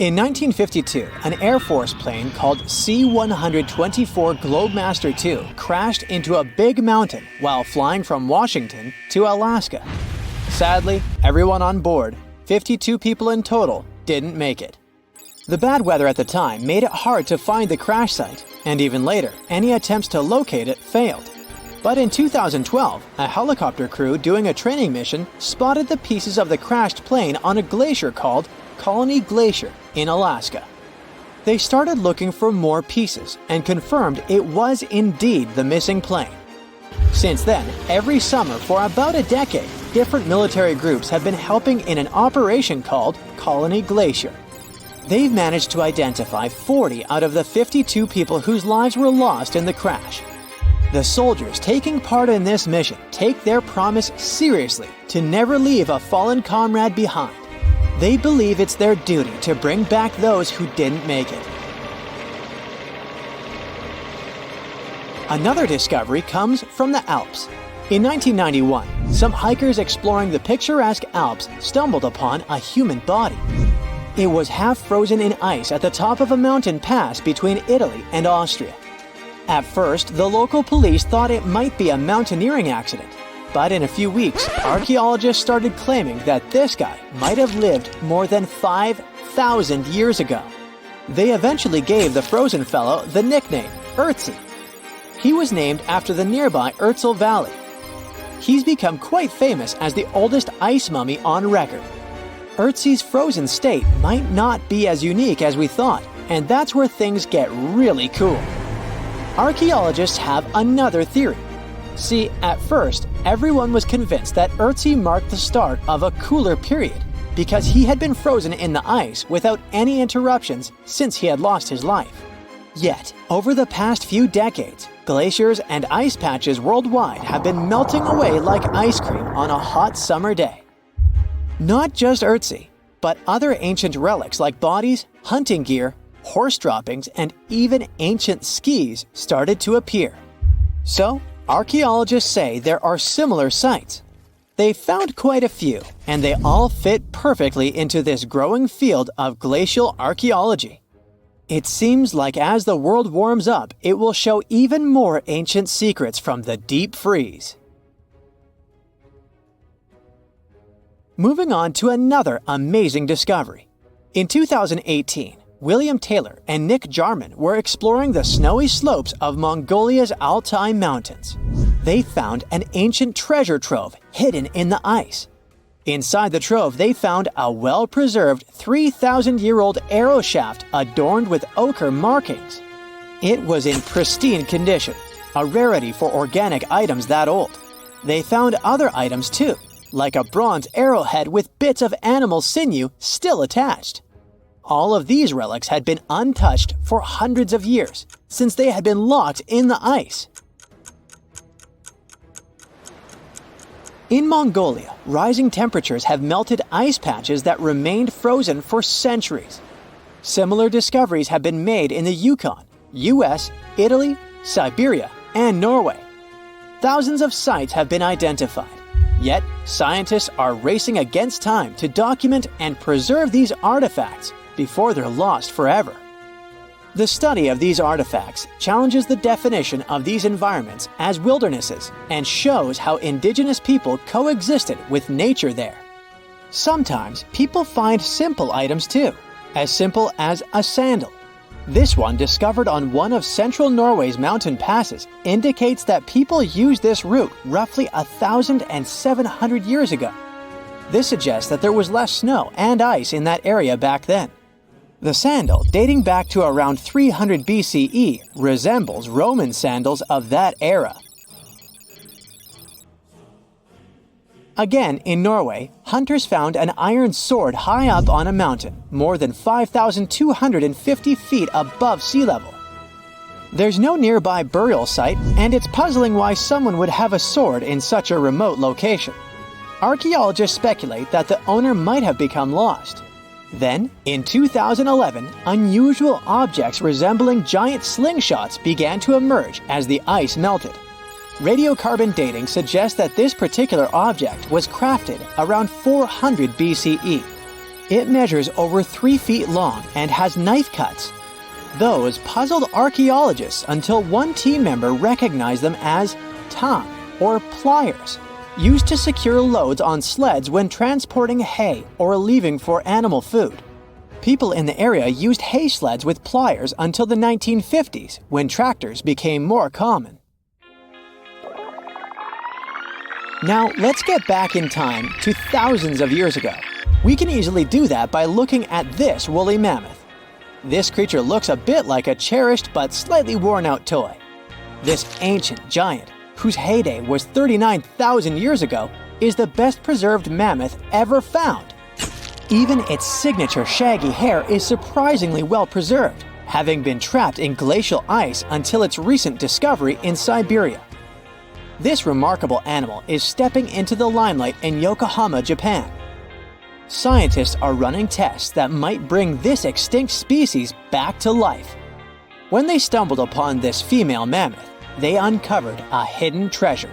In 1952, an Air Force plane called C-124 Globemaster II crashed into a big mountain while flying from Washington to Alaska. Sadly, everyone on board, 52 people in total, didn't make it. The bad weather at the time made it hard to find the crash site, and even later, any attempts to locate it failed. But in 2012, a helicopter crew doing a training mission spotted the pieces of the crashed plane on a glacier called Colony Glacier in Alaska. They started looking for more pieces and confirmed it was indeed the missing plane. Since then, every summer for about a decade, different military groups have been helping in an operation called Colony Glacier. They've managed to identify 40 out of the 52 people whose lives were lost in the crash. The soldiers taking part in this mission take their promise seriously to never leave a fallen comrade behind. They believe it's their duty to bring back those who didn't make it. Another discovery comes from the Alps. In 1991, some hikers exploring the picturesque Alps stumbled upon a human body. It was half frozen in ice at the top of a mountain pass between Italy and Austria. At first, the local police thought it might be a mountaineering accident. But in a few weeks, archaeologists started claiming that this guy might have lived more than 5,000 years ago. They eventually gave the frozen fellow the nickname Ötzi. He was named after the nearby Ötztal Valley. He's become quite famous as the oldest ice mummy on record. Ötzi's frozen state might not be as unique as we thought, and that's where things get really cool. Archaeologists have another theory. See, at first, everyone was convinced that Ötzi marked the start of a cooler period because he had been frozen in the ice without any interruptions since he had lost his life. Yet, over the past few decades, glaciers and ice patches worldwide have been melting away like ice cream on a hot summer day. Not just Ötzi, but other ancient relics like bodies, hunting gear, horse droppings, and even ancient skis started to appear. So, archaeologists say there are similar sites. They found quite a few, and they all fit perfectly into this growing field of glacial archaeology. It seems like as the world warms up, it will show even more ancient secrets from the deep freeze. Moving on to another amazing discovery. In 2018, William Taylor and Nick Jarman were exploring the snowy slopes of Mongolia's Altai Mountains. They found an ancient treasure trove hidden in the ice. Inside the trove, they found a well-preserved 3,000-year-old arrow shaft adorned with ochre markings. It was in pristine condition, a rarity for organic items that old. They found other items too, like a bronze arrowhead with bits of animal sinew still attached. All of these relics had been untouched for hundreds of years, since they had been locked in the ice. In Mongolia, rising temperatures have melted ice patches that remained frozen for centuries. Similar discoveries have been made in the Yukon, US, Italy, Siberia, and Norway. Thousands of sites have been identified. Yet, scientists are racing against time to document and preserve these artifacts before they're lost forever. The study of these artifacts challenges the definition of these environments as wildernesses and shows how indigenous people coexisted with nature there. Sometimes people find simple items too, as simple as a sandal. This one, discovered on one of central Norway's mountain passes, indicates that people used this route roughly 1,700 years ago. This suggests that there was less snow and ice in that area back then. The sandal, dating back to around 300 BCE, resembles Roman sandals of that era. Again, in Norway, hunters found an iron sword high up on a mountain, more than 5,250 feet above sea level. There's no nearby burial site, and it's puzzling why someone would have a sword in such a remote location. Archaeologists speculate that the owner might have become lost. Then, in 2011, unusual objects resembling giant slingshots began to emerge as the ice melted. Radiocarbon dating suggests that this particular object was crafted around 400 BCE. It measures over 3 feet long and has knife cuts. Those puzzled archaeologists until one team member recognized them as tang, or pliers, used to secure loads on sleds when transporting hay or leaving for animal food. People in the area used hay sleds with pliers until the 1950s, when tractors became more common. Now, let's get back in time to thousands of years ago. We can easily do that by looking at this woolly mammoth. This creature looks a bit like a cherished but slightly worn-out toy. This ancient giant, whose heyday was 39,000 years ago, is the best-preserved mammoth ever found. Even its signature shaggy hair is surprisingly well preserved, having been trapped in glacial ice until its recent discovery in Siberia. This remarkable animal is stepping into the limelight in Yokohama, Japan. Scientists are running tests that might bring this extinct species back to life. When they stumbled upon this female mammoth, they uncovered a hidden treasure,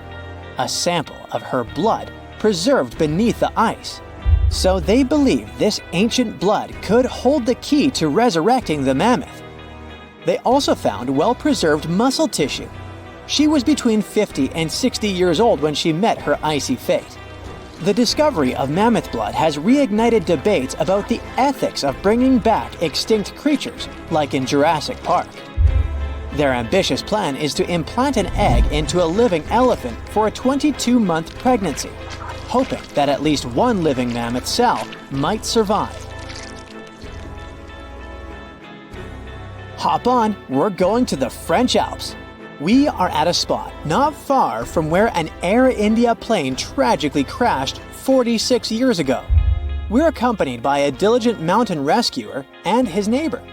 a sample of her blood preserved beneath the ice. So they believe this ancient blood could hold the key to resurrecting the mammoth. They also found well-preserved muscle tissue. She was between 50 and 60 years old when she met her icy fate. The discovery of mammoth blood has reignited debates about the ethics of bringing back extinct creatures, like in Jurassic Park. Their ambitious plan is to implant an egg into a living elephant for a 22-month pregnancy, hoping that at least one living mammoth cell might survive. Hop on, we're going to the French Alps. We are at a spot not far from where an Air India plane tragically crashed 46 years ago. We're accompanied by a diligent mountain rescuer and his neighbor.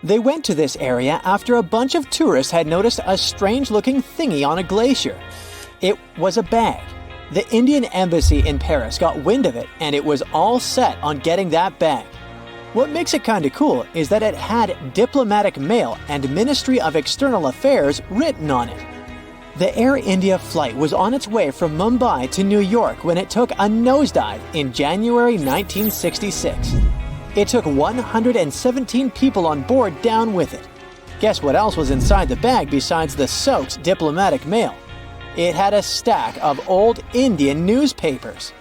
They went to this area after a bunch of tourists had noticed a strange-looking thingy on a glacier. It was a bag. The Indian embassy in Paris got wind of it, and it was all set on getting that bag. What makes it kinda cool is that it had diplomatic mail and Ministry of External Affairs written on it. The Air India flight was on its way from Mumbai to New York when it took a nosedive in January 1966. It took 117 people on board down with it. Guess what else was inside the bag besides the soaked diplomatic mail? It had a stack of old Indian newspapers.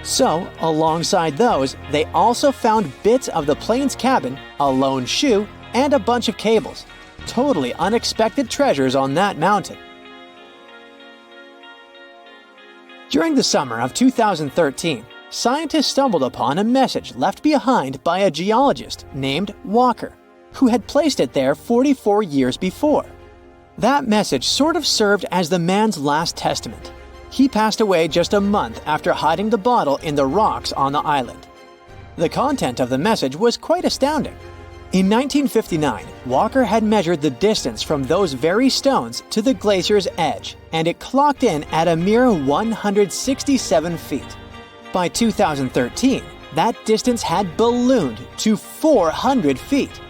So, alongside those, they also found bits of the plane's cabin, a lone shoe, and a bunch of cables. Totally unexpected treasures on that mountain. During the summer of 2013, scientists stumbled upon a message left behind by a geologist named Walker, who had placed it there 44 years before. That message sort of served as the man's last testament. He passed away just a month after hiding the bottle in the rocks on the island. The content of the message was quite astounding. In 1959, Walker had measured the distance from those very stones to the glacier's edge, and it clocked in at a mere 167 feet. By 2013, that distance had ballooned to 400 feet.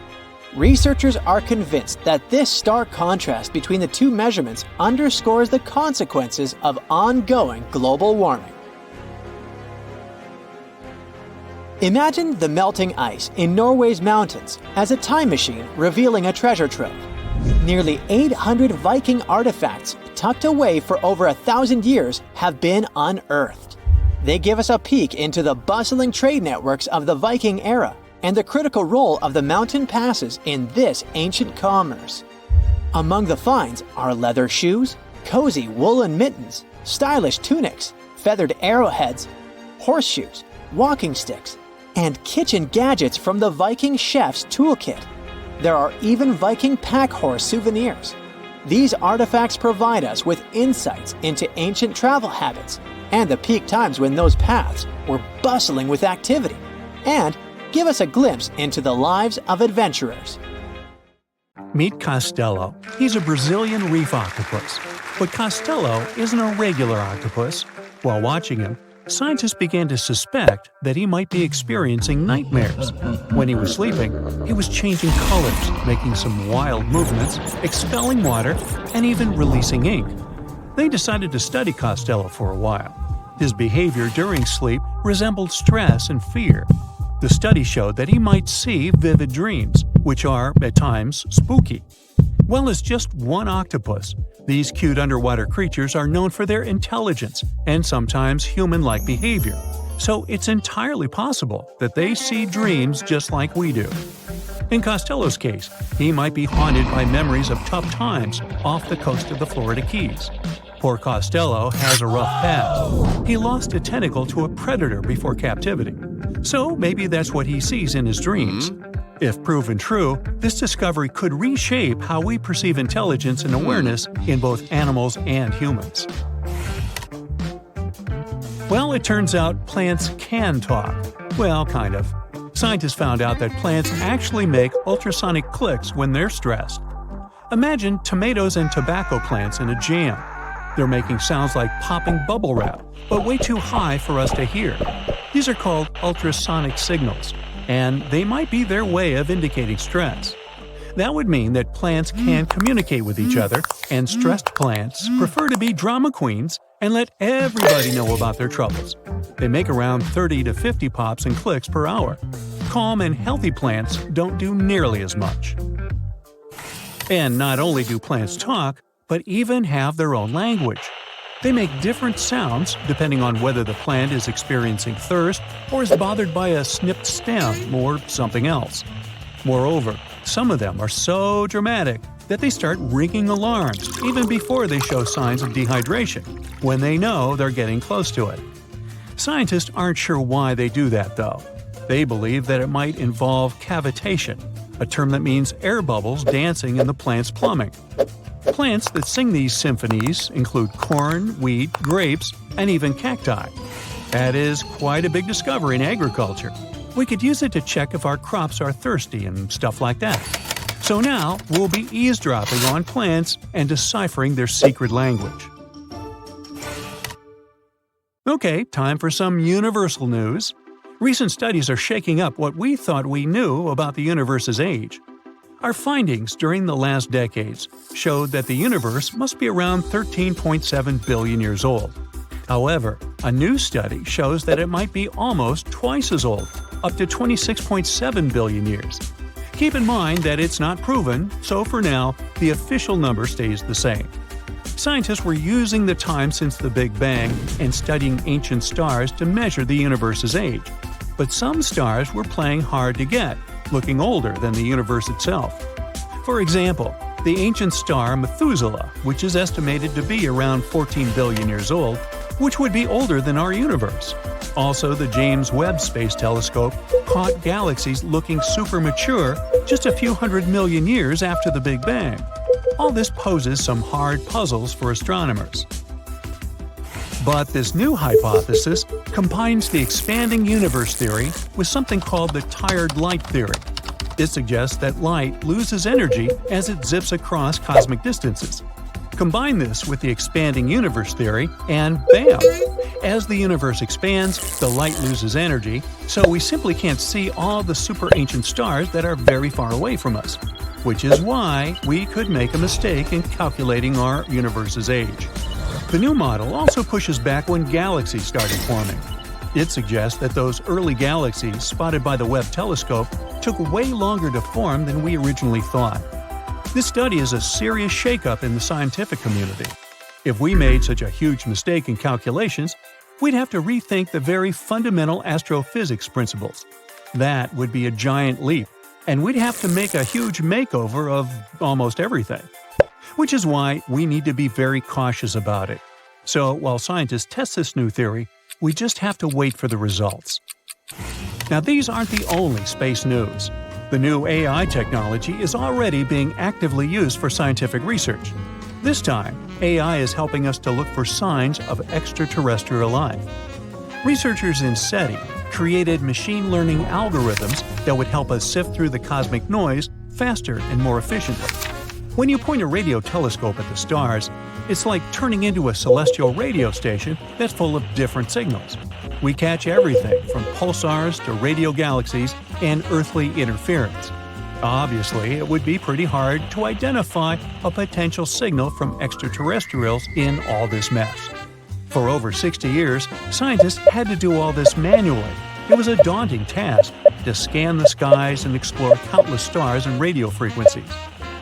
Researchers are convinced that this stark contrast between the two measurements underscores the consequences of ongoing global warming. Imagine the melting ice in Norway's mountains as a time machine revealing a treasure trove. Nearly 800 Viking artifacts tucked away for over 1,000 years have been unearthed. They give us a peek into the bustling trade networks of the Viking era and the critical role of the mountain passes in this ancient commerce. Among the finds are leather shoes, cozy woolen mittens, stylish tunics, feathered arrowheads, horseshoes, walking sticks, and kitchen gadgets from the Viking chef's toolkit. There are even Viking pack horse souvenirs. These artifacts provide us with insights into ancient travel habits and the peak times when those paths were bustling with activity, and give us a glimpse into the lives of adventurers. Meet Costello. He's a Brazilian reef octopus. But Costello isn't a regular octopus. While watching him, scientists began to suspect that he might be experiencing nightmares. When he was sleeping, he was changing colors, making some wild movements, expelling water, and even releasing ink. They decided to study Costello for a while. His behavior during sleep resembled stress and fear. The study showed that he might see vivid dreams, which are, at times, spooky. Well, as just one octopus, these cute underwater creatures are known for their intelligence and sometimes human-like behavior, so it's entirely possible that they see dreams just like we do. In Costello's case, he might be haunted by memories of tough times off the coast of the Florida Keys. Poor Costello has a rough past. He lost a tentacle to a predator before captivity, so maybe that's what he sees in his dreams. If proven true, this discovery could reshape how we perceive intelligence and awareness in both animals and humans. Well, it turns out plants can talk. Well, kind of. Scientists found out that plants actually make ultrasonic clicks when they're stressed. Imagine tomatoes and tobacco plants in a jam. They're making sounds like popping bubble wrap, but way too high for us to hear. These are called ultrasonic signals, and they might be their way of indicating stress. That would mean that plants can communicate with each other, and stressed plants prefer to be drama queens and let everybody know about their troubles. They make around 30 to 50 pops and clicks per hour. Calm and healthy plants don't do nearly as much. And not only do plants talk, but even have their own language. They make different sounds depending on whether the plant is experiencing thirst or is bothered by a snipped stem or something else. Moreover, some of them are so dramatic that they start ringing alarms even before they show signs of dehydration, when they know they're getting close to it. Scientists aren't sure why they do that, though. They believe that it might involve cavitation, a term that means air bubbles dancing in the plant's plumbing. Plants that sing these symphonies include corn, wheat, grapes, and even cacti. That is quite a big discovery in agriculture. We could use it to check if our crops are thirsty and stuff like that. So now we'll be eavesdropping on plants and deciphering their secret language. Okay, time for some universal news. Recent studies are shaking up what we thought we knew about the universe's age. Our findings during the last decades showed that the universe must be around 13.7 billion years old. However, a new study shows that it might be almost twice as old, up to 26.7 billion years. Keep in mind that it's not proven, so for now, the official number stays the same. Scientists were using the time since the Big Bang and studying ancient stars to measure the universe's age. But some stars were playing hard to get, looking older than the universe itself. For example, the ancient star Methuselah, which is estimated to be around 14 billion years old, which would be older than our universe. Also, the James Webb Space Telescope caught galaxies looking super mature just a few 100 million years after the Big Bang. All this poses some hard puzzles for astronomers. But this new hypothesis combines the expanding universe theory with something called the tired light theory. It suggests that light loses energy as it zips across cosmic distances. Combine this with the expanding universe theory, and bam! As the universe expands, the light loses energy, so we simply can't see all the super ancient stars that are very far away from us, which is why we could make a mistake in calculating our universe's age. The new model also pushes back when galaxies started forming. It suggests that those early galaxies spotted by the Webb telescope took way longer to form than we originally thought. This study is a serious shakeup in the scientific community. If we made such a huge mistake in calculations, we'd have to rethink the very fundamental astrophysics principles. That would be a giant leap, and we'd have to make a huge makeover of almost everything. Which is why we need to be very cautious about it. So while scientists test this new theory, we just have to wait for the results. Now, these aren't the only space news. The new AI technology is already being actively used for scientific research. This time, AI is helping us to look for signs of extraterrestrial life. Researchers in SETI created machine learning algorithms that would help us sift through the cosmic noise faster and more efficiently. When you point a radio telescope at the stars, it's like turning into a celestial radio station that's full of different signals. We catch everything from pulsars to radio galaxies and earthly interference. Obviously, it would be pretty hard to identify a potential signal from extraterrestrials in all this mess. For over 60 years, scientists had to do all this manually, it was a daunting task to scan the skies and explore countless stars and radio frequencies.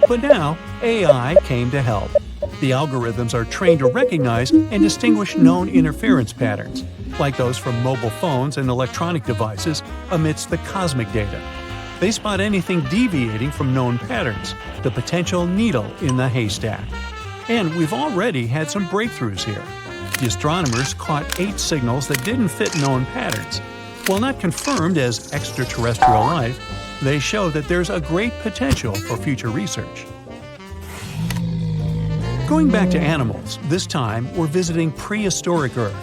But now, AI came to help. The algorithms are trained to recognize and distinguish known interference patterns, like those from mobile phones and electronic devices amidst the cosmic data. They spot anything deviating from known patterns, the potential needle in the haystack. And we've already had some breakthroughs here. The astronomers caught 8 signals that didn't fit known patterns. While not confirmed as extraterrestrial life, they show that there's a great potential for future research. Going back to animals, this time we're visiting prehistoric Earth.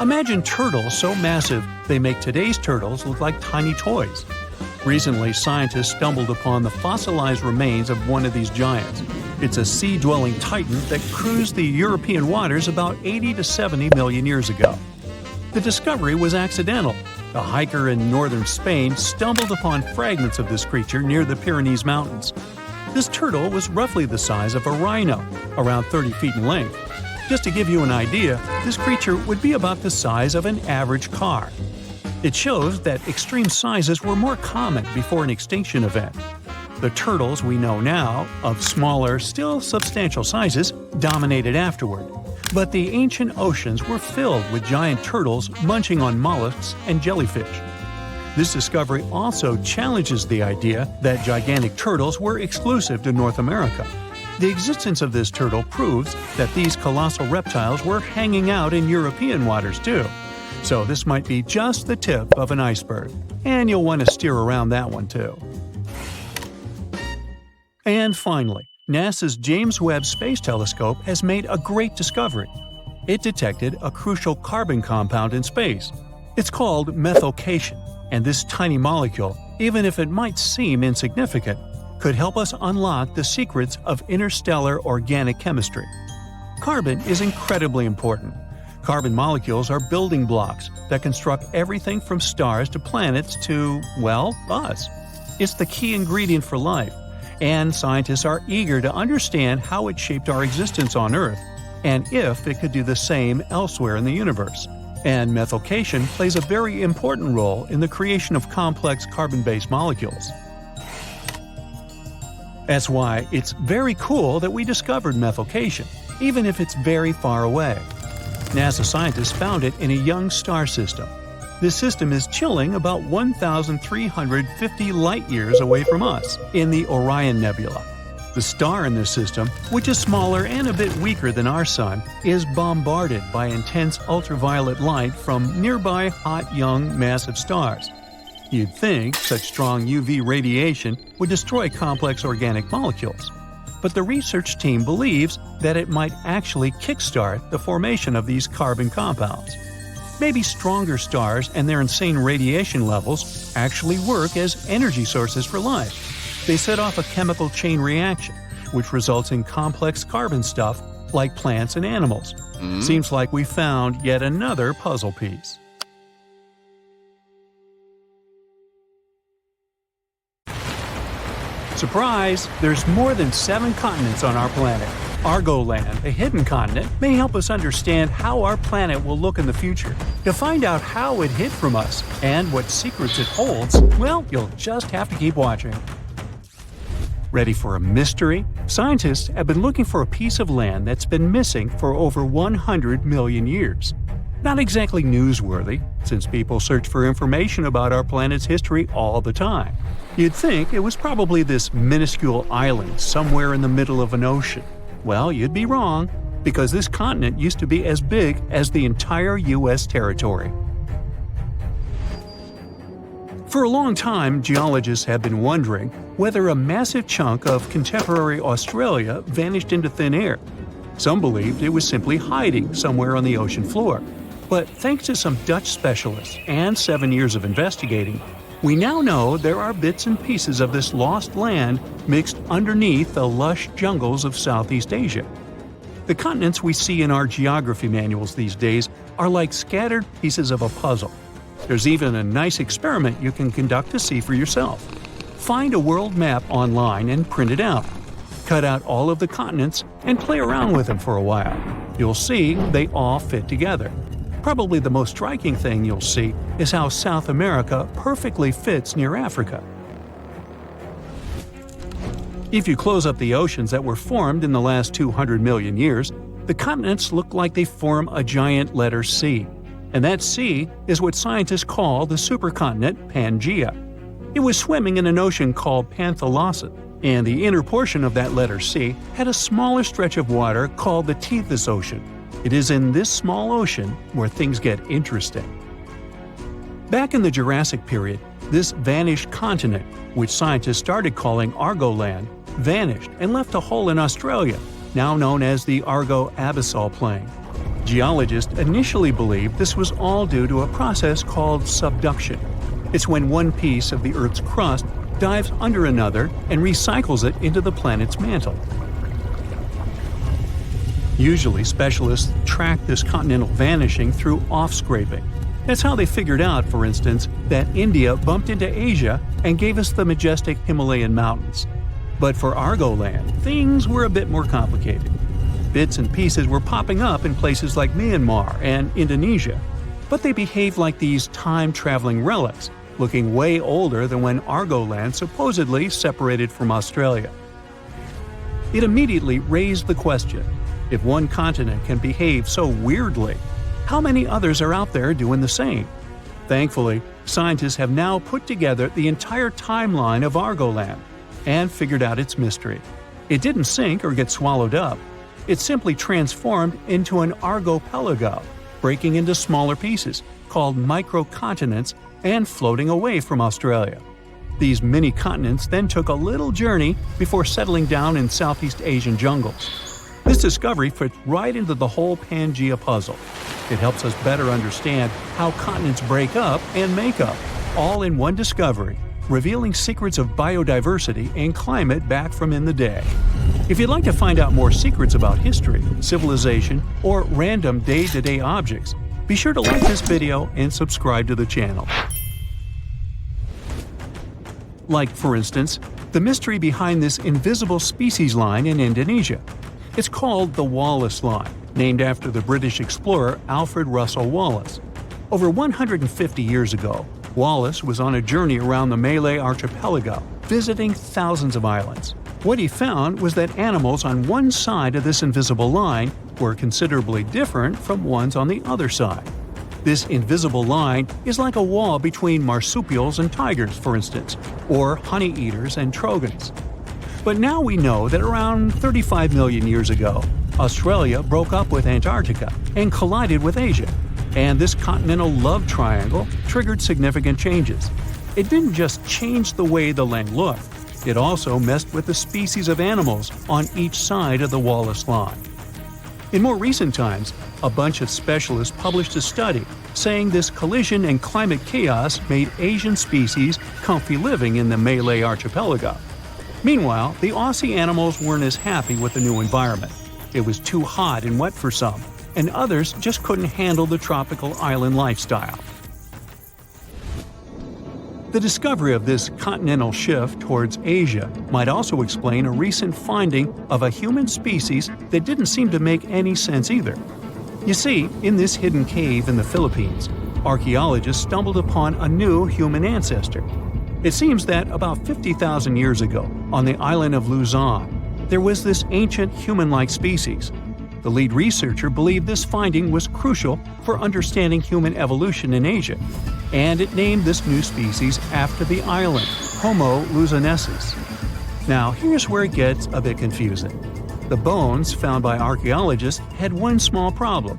Imagine turtles so massive they make today's turtles look like tiny toys. Recently, scientists stumbled upon the fossilized remains of one of these giants. It's a sea-dwelling titan that cruised the European waters about 80 to 70 million years ago. The discovery was accidental. A hiker in northern Spain stumbled upon fragments of this creature near the Pyrenees Mountains. This turtle was roughly the size of a rhino, around 30 feet in length. Just to give you an idea, this creature would be about the size of an average car. It shows that extreme sizes were more common before an extinction event. The turtles we know now, of smaller, still substantial sizes, dominated afterward. But the ancient oceans were filled with giant turtles munching on mollusks and jellyfish. This discovery also challenges the idea that gigantic turtles were exclusive to North America. The existence of this turtle proves that these colossal reptiles were hanging out in European waters too. So this might be just the tip of an iceberg, and you'll want to steer around that one too. And finally, NASA's James Webb Space Telescope has made a great discovery. It detected a crucial carbon compound in space. It's called methylcation, and this tiny molecule, even if it might seem insignificant, could help us unlock the secrets of interstellar organic chemistry. Carbon is incredibly important. Carbon molecules are building blocks that construct everything from stars to planets to, well, us. It's the key ingredient for life, and scientists are eager to understand how it shaped our existence on Earth, and if it could do the same elsewhere in the universe. And methylcation plays a very important role in the creation of complex carbon-based molecules. That's why it's very cool that we discovered methylcation, even if it's very far away. NASA scientists found it in a young star system. This system is chilling about 1,350 light-years away from us, in the Orion Nebula. The star in this system, which is smaller and a bit weaker than our Sun, is bombarded by intense ultraviolet light from nearby hot, young, massive stars. You'd think such strong UV radiation would destroy complex organic molecules. But the research team believes that it might actually kickstart the formation of these carbon compounds. Maybe stronger stars and their insane radiation levels actually work as energy sources for life. They set off a chemical chain reaction, which results in complex carbon stuff like plants and animals. Seems like we found yet another puzzle piece. Surprise! There's more than 7 continents on our planet. Argoland, a hidden continent, may help us understand how our planet will look in the future. To find out how it hid from us and what secrets it holds, well, you'll just have to keep watching. Ready for a mystery? Scientists have been looking for a piece of land that's been missing for over 100 million years. Not exactly newsworthy, since people search for information about our planet's history all the time. You'd think it was probably this minuscule island somewhere in the middle of an ocean. Well, you'd be wrong, because this continent used to be as big as the entire U.S. territory. For a long time, geologists have been wondering whether a massive chunk of contemporary Australia vanished into thin air. Some believed it was simply hiding somewhere on the ocean floor. But thanks to some Dutch specialists and 7 years of investigating, we now know there are bits and pieces of this lost land mixed underneath the lush jungles of Southeast Asia. The continents we see in our geography manuals these days are like scattered pieces of a puzzle. There's even a nice experiment you can conduct to see for yourself. Find a world map online and print it out. Cut out all of the continents and play around with them for a while. You'll see they all fit together. Probably the most striking thing you'll see is how South America perfectly fits near Africa. If you close up the oceans that were formed in the last 200 million years, the continents look like they form a giant letter C. And that C is what scientists call the supercontinent Pangaea. It was swimming in an ocean called Panthalassa, and the inner portion of that letter C had a smaller stretch of water called the Tethys Ocean. It is in this small ocean where things get interesting. Back in the Jurassic period, this vanished continent, which scientists started calling Argoland, vanished and left a hole in Australia, now known as the Argo-Abyssal Plain. Geologists initially believed this was all due to a process called subduction. It's when one piece of the Earth's crust dives under another and recycles it into the planet's mantle. Usually, specialists track this continental vanishing through off-scraping. That's how they figured out, for instance, that India bumped into Asia and gave us the majestic Himalayan mountains. But for Argoland, things were a bit more complicated. Bits and pieces were popping up in places like Myanmar and Indonesia, but they behaved like these time-traveling relics, looking way older than when Argoland supposedly separated from Australia. It immediately raised the question: if one continent can behave so weirdly, how many others are out there doing the same? Thankfully, scientists have now put together the entire timeline of Argoland and figured out its mystery. It didn't sink or get swallowed up. It simply transformed into an archipelago, breaking into smaller pieces, called microcontinents, and floating away from Australia. These mini-continents then took a little journey before settling down in Southeast Asian jungles. This discovery fits right into the whole Pangaea puzzle. It helps us better understand how continents break up and make up, all in one discovery, revealing secrets of biodiversity and climate back from in the day. If you'd like to find out more secrets about history, civilization, or random day-to-day objects, be sure to like this video and subscribe to the channel. Like, for instance, the mystery behind this invisible species line in Indonesia. It's called the Wallace Line, named after the British explorer Alfred Russel Wallace. Over 150 years ago, Wallace was on a journey around the Malay archipelago, visiting thousands of islands. What he found was that animals on one side of this invisible line were considerably different from ones on the other side. This invisible line is like a wall between marsupials and tigers, for instance, or honey-eaters and trogons. But now we know that around 35 million years ago, Australia broke up with Antarctica and collided with Asia, and this continental love triangle triggered significant changes. It didn't just change the way the land looked, it also messed with the species of animals on each side of the Wallace Line. In more recent times, a bunch of specialists published a study saying this collision and climate chaos made Asian species comfy living in the Malay archipelago. Meanwhile, the Aussie animals weren't as happy with the new environment. It was too hot and wet for some, and others just couldn't handle the tropical island lifestyle. The discovery of this continental shift towards Asia might also explain a recent finding of a human species that didn't seem to make any sense either. You see, in this hidden cave in the Philippines, archaeologists stumbled upon a new human ancestor. It seems that about 50,000 years ago, on the island of Luzon, there was this ancient human-like species. The lead researcher believed this finding was crucial for understanding human evolution in Asia, and it named this new species after the island, Homo luzonensis. Now, here's where it gets a bit confusing. The bones found by archaeologists had one small problem.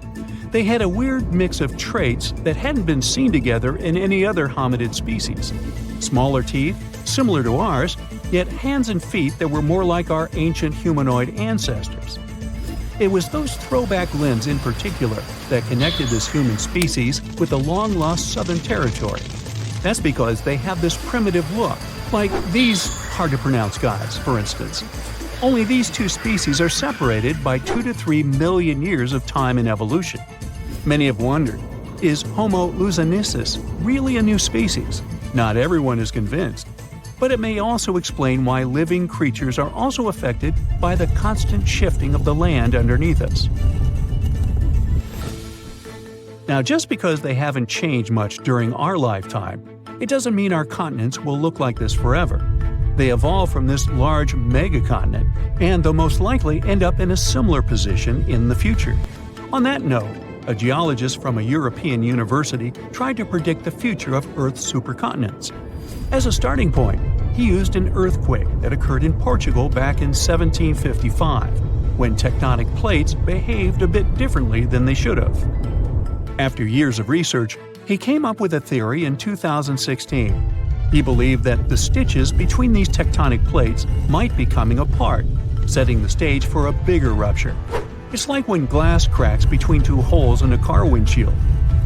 They had a weird mix of traits that hadn't been seen together in any other hominid species. Smaller teeth, similar to ours, yet hands and feet that were more like our ancient humanoid ancestors. It was those throwback limbs in particular that connected this human species with the long-lost Southern Territory. That's because they have this primitive look, like these hard-to-pronounce guys, for instance. Only these two species are separated by 2 to 3 million years of time in evolution. Many have wondered, is Homo luzonensis really a new species? Not everyone is convinced. But it may also explain why living creatures are also affected by the constant shifting of the land underneath us. Now, just because they haven't changed much during our lifetime, it doesn't mean our continents will look like this forever. They evolved from this large megacontinent, and they'll most likely end up in a similar position in the future. On that note, a geologist from a European university tried to predict the future of Earth's supercontinents. As a starting point, he used an earthquake that occurred in Portugal back in 1755, when tectonic plates behaved a bit differently than they should have. After years of research, he came up with a theory in 2016. He believed that the stitches between these tectonic plates might be coming apart, setting the stage for a bigger rupture. It's like when glass cracks between two holes in a car windshield.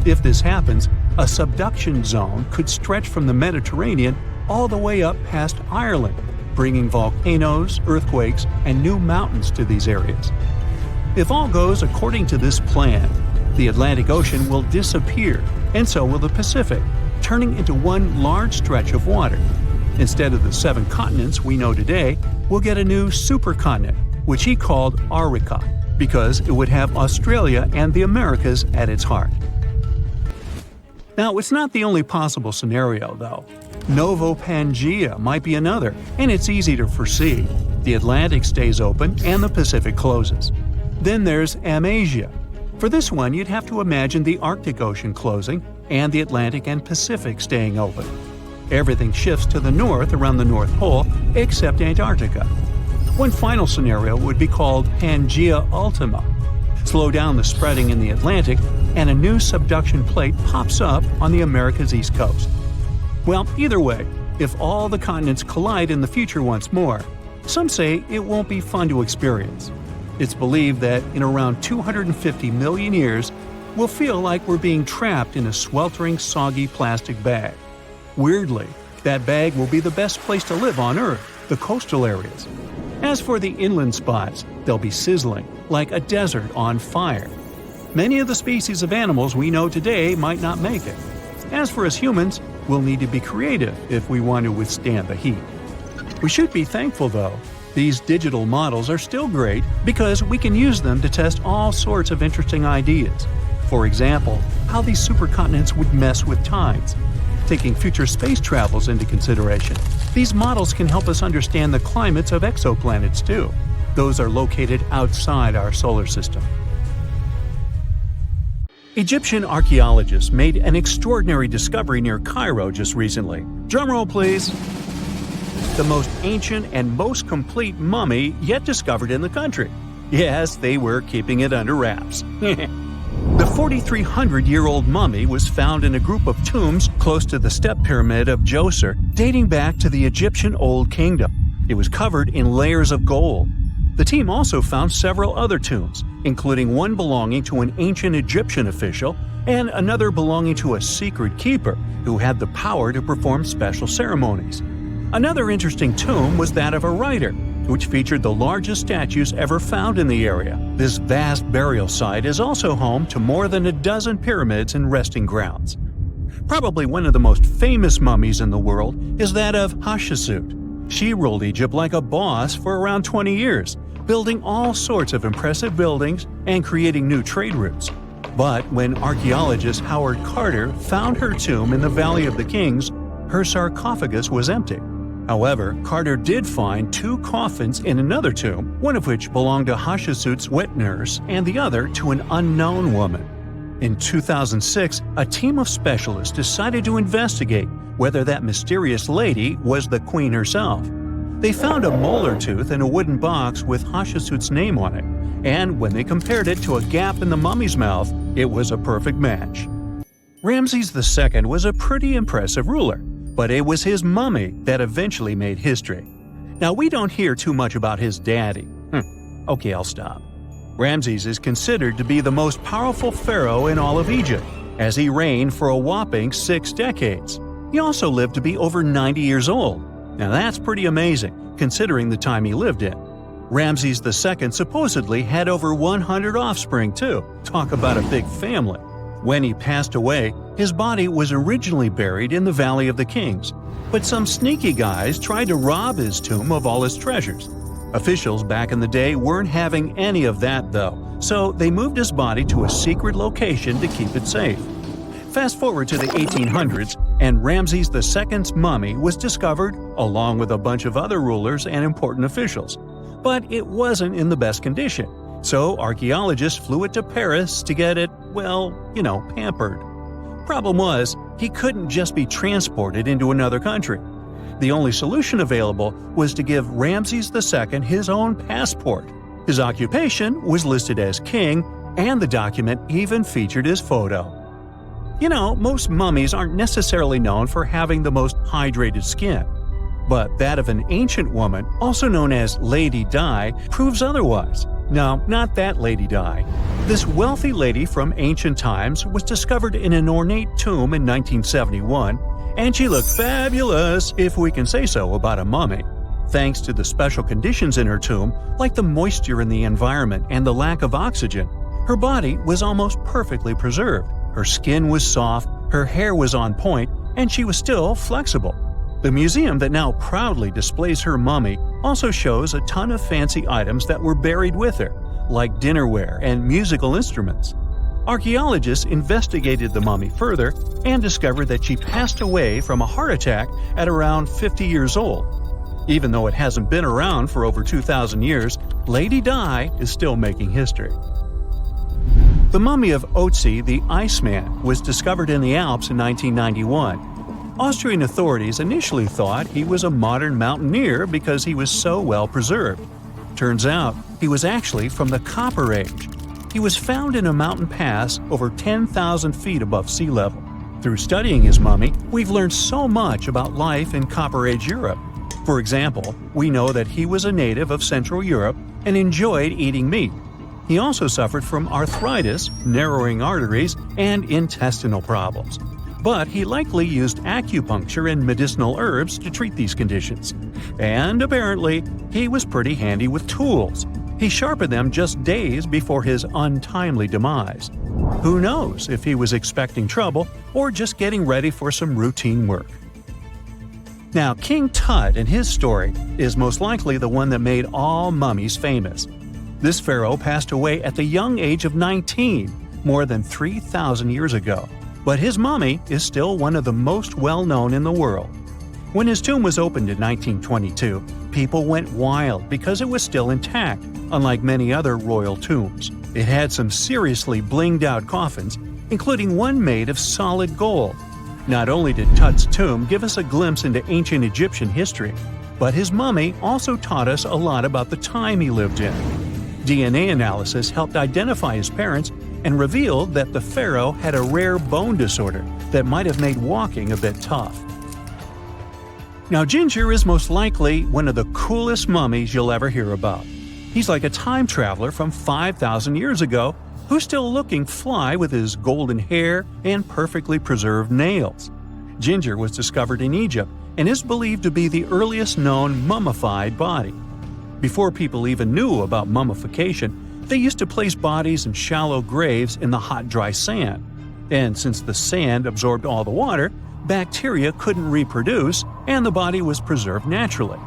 If this happens, a subduction zone could stretch from the Mediterranean all the way up past Ireland, bringing volcanoes, earthquakes, and new mountains to these areas. If all goes according to this plan, the Atlantic Ocean will disappear, and so will the Pacific, turning into one large stretch of water. Instead of the 7 continents we know today, we'll get a new supercontinent, which he called Arctica, because it would have Australia and the Americas at its heart. Now, it's not the only possible scenario, though. Novo Pangea might be another, and it's easy to foresee. The Atlantic stays open and the Pacific closes. Then there's Amasia. For this one, you'd have to imagine the Arctic Ocean closing and the Atlantic and Pacific staying open. Everything shifts to the north around the North Pole, except Antarctica. One final scenario would be called Pangea Ultima. Slow down the spreading in the Atlantic, and a new subduction plate pops up on the America's east coast. Well, either way, if all the continents collide in the future once more, some say it won't be fun to experience. It's believed that in around 250 million years, we'll feel like we're being trapped in a sweltering, soggy plastic bag. Weirdly, that bag will be the best place to live on Earth, the coastal areas. As for the inland spots, they'll be sizzling, like a desert on fire. Many of the species of animals we know today might not make it. As for us humans, we'll need to be creative if we want to withstand the heat. We should be thankful, though. These digital models are still great because we can use them to test all sorts of interesting ideas. For example, how these supercontinents would mess with tides. Taking future space travels into consideration, these models can help us understand the climates of exoplanets too. Those are located outside our solar system. Egyptian archaeologists made an extraordinary discovery near Cairo just recently. Drumroll, please. The most ancient and most complete mummy yet discovered in the country. Yes, they were keeping it under wraps. The 4,300-year-old mummy was found in a group of tombs close to the step pyramid of Djoser, dating back to the Egyptian Old Kingdom. It was covered in layers of gold. The team also found several other tombs, including one belonging to an ancient Egyptian official and another belonging to a secret keeper who had the power to perform special ceremonies. Another interesting tomb was that of a writer, which featured the largest statues ever found in the area. This vast burial site is also home to more than a dozen pyramids and resting grounds. Probably one of the most famous mummies in the world is that of Hatshepsut. She ruled Egypt like a boss for around 20 years, building all sorts of impressive buildings and creating new trade routes. But when archaeologist Howard Carter found her tomb in the Valley of the Kings, her sarcophagus was empty. However, Carter did find 2 coffins in another tomb, one of which belonged to Hatshepsut's wet nurse and the other to an unknown woman. In 2006, a team of specialists decided to investigate whether that mysterious lady was the queen herself. They found a molar tooth in a wooden box with Hatshepsut's name on it, and when they compared it to a gap in the mummy's mouth, it was a perfect match. Ramses II was a pretty impressive ruler, but it was his mummy that eventually made history. Now, we don't hear too much about his daddy. Okay, I'll stop. Ramses is considered to be the most powerful pharaoh in all of Egypt, as he reigned for a whopping 6 decades. He also lived to be over 90 years old. Now that's pretty amazing, considering the time he lived in. Ramses II supposedly had over 100 offspring too. Talk about a big family. When he passed away, his body was originally buried in the Valley of the Kings, but some sneaky guys tried to rob his tomb of all his treasures. Officials back in the day weren't having any of that though, so they moved his body to a secret location to keep it safe. Fast forward to the 1800s, and Ramses II's mummy was discovered along with a bunch of other rulers and important officials. But it wasn't in the best condition, so archaeologists flew it to Paris to get it, pampered. Problem was, he couldn't just be transported into another country. The only solution available was to give Ramses II his own passport. His occupation was listed as king, and the document even featured his photo. Most mummies aren't necessarily known for having the most hydrated skin. But that of an ancient woman, also known as Lady Di, proves otherwise. No, not that Lady Di. This wealthy lady from ancient times was discovered in an ornate tomb in 1971, and she looked fabulous, if we can say so about a mummy. Thanks to the special conditions in her tomb, like the moisture in the environment and the lack of oxygen, her body was almost perfectly preserved. Her skin was soft, her hair was on point, and she was still flexible. The museum that now proudly displays her mummy also shows a ton of fancy items that were buried with her, like dinnerware and musical instruments. Archaeologists investigated the mummy further and discovered that she passed away from a heart attack at around 50 years old. Even though it hasn't been around for over 2,000 years, Lady Di is still making history. The mummy of Otzi the Iceman was discovered in the Alps in 1991. Austrian authorities initially thought he was a modern mountaineer because he was so well preserved. Turns out, he was actually from the Copper Age. He was found in a mountain pass over 10,000 feet above sea level. Through studying his mummy, we've learned so much about life in Copper Age Europe. For example, we know that he was a native of Central Europe and enjoyed eating meat. He also suffered from arthritis, narrowing arteries, and intestinal problems. But he likely used acupuncture and medicinal herbs to treat these conditions. And apparently, he was pretty handy with tools. He sharpened them just days before his untimely demise. Who knows if he was expecting trouble or just getting ready for some routine work. Now, King Tut and his story is most likely the one that made all mummies famous. This pharaoh passed away at the young age of 19, more than 3,000 years ago. But his mummy is still one of the most well-known in the world. When his tomb was opened in 1922, people went wild because it was still intact, unlike many other royal tombs. It had some seriously blinged-out coffins, including one made of solid gold. Not only did Tut's tomb give us a glimpse into ancient Egyptian history, but his mummy also taught us a lot about the time he lived in. DNA analysis helped identify his parents and revealed that the pharaoh had a rare bone disorder that might have made walking a bit tough. Now, Ginger is most likely one of the coolest mummies you'll ever hear about. He's like a time traveler from 5,000 years ago who's still looking fly with his golden hair and perfectly preserved nails. Ginger was discovered in Egypt and is believed to be the earliest known mummified body. Before people even knew about mummification, they used to place bodies in shallow graves in the hot, dry sand. And since the sand absorbed all the water, bacteria couldn't reproduce and the body was preserved naturally.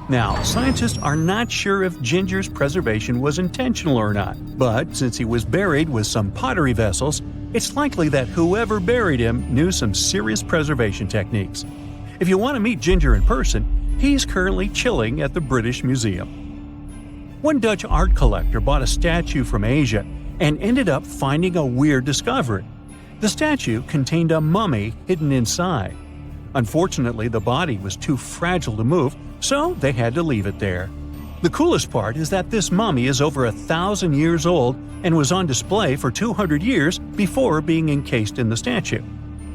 Now, scientists are not sure if Ginger's preservation was intentional or not, but since he was buried with some pottery vessels, it's likely that whoever buried him knew some serious preservation techniques. If you want to meet Ginger in person, he's currently chilling at the British Museum. One Dutch art collector bought a statue from Asia and ended up finding a weird discovery. The statue contained a mummy hidden inside. Unfortunately, the body was too fragile to move, so they had to leave it there. The coolest part is that this mummy is over 1,000 years old and was on display for 200 years before being encased in the statue.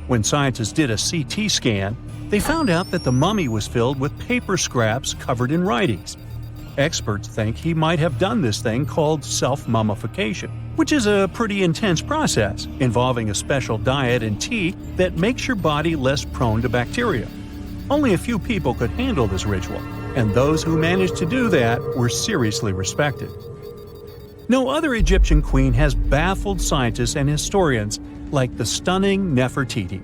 When scientists did a CT scan, they found out that the mummy was filled with paper scraps covered in writings. Experts think he might have done this thing called self-mummification, which is a pretty intense process involving a special diet and tea that makes your body less prone to bacteria. Only a few people could handle this ritual, and those who managed to do that were seriously respected. No other Egyptian queen has baffled scientists and historians like the stunning Nefertiti.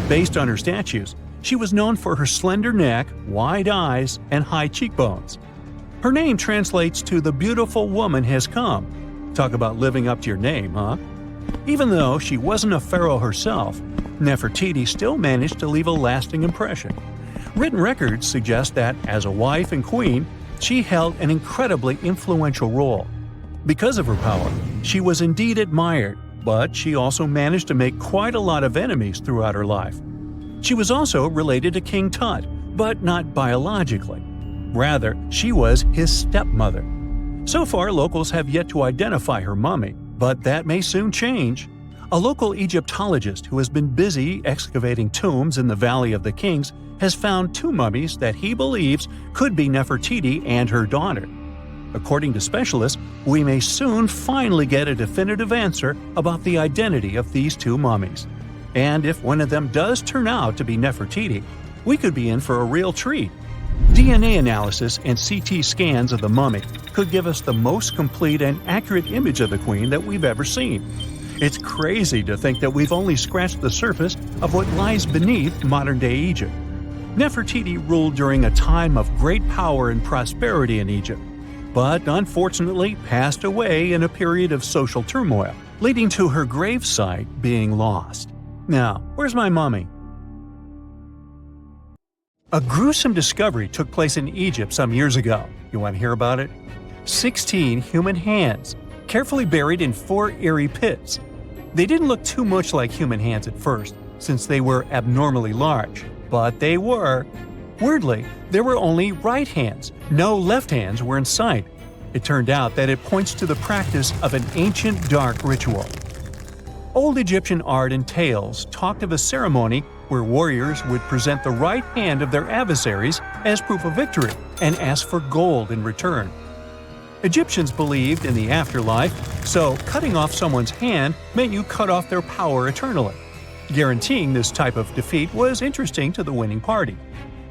Based on her statues, she was known for her slender neck, wide eyes, and high cheekbones. Her name translates to "the beautiful woman has come," Talk about living up to your name, huh? Even though she wasn't a pharaoh herself, Nefertiti still managed to leave a lasting impression. Written records suggest that, as a wife and queen, she held an incredibly influential role. Because of her power, she was indeed admired, but she also managed to make quite a lot of enemies throughout her life. She was also related to King Tut, but not biologically. Rather, she was his stepmother. So far, locals have yet to identify her mummy, but that may soon change. A local Egyptologist who has been busy excavating tombs in the Valley of the Kings has found 2 mummies that he believes could be Nefertiti and her daughter. According to specialists, we may soon finally get a definitive answer about the identity of these 2 mummies. And if one of them does turn out to be Nefertiti, we could be in for a real treat. DNA analysis and CT scans of the mummy could give us the most complete and accurate image of the queen that we've ever seen. It's crazy to think that we've only scratched the surface of what lies beneath modern-day Egypt. Nefertiti ruled during a time of great power and prosperity in Egypt, but unfortunately passed away in a period of social turmoil, leading to her gravesite being lost. Now, where's my mummy? A gruesome discovery took place in Egypt some years ago. You want to hear about it? 16 human hands, carefully buried in 4 eerie pits. They didn't look too much like human hands at first, since they were abnormally large, but they were. Weirdly, there were only right hands. No left hands were in sight. It turned out that it points to the practice of an ancient dark ritual. Old Egyptian art and tales talked of a ceremony where warriors would present the right hand of their adversaries as proof of victory and ask for gold in return. Egyptians believed in the afterlife, so cutting off someone's hand meant you cut off their power eternally. Guaranteeing this type of defeat was interesting to the winning party.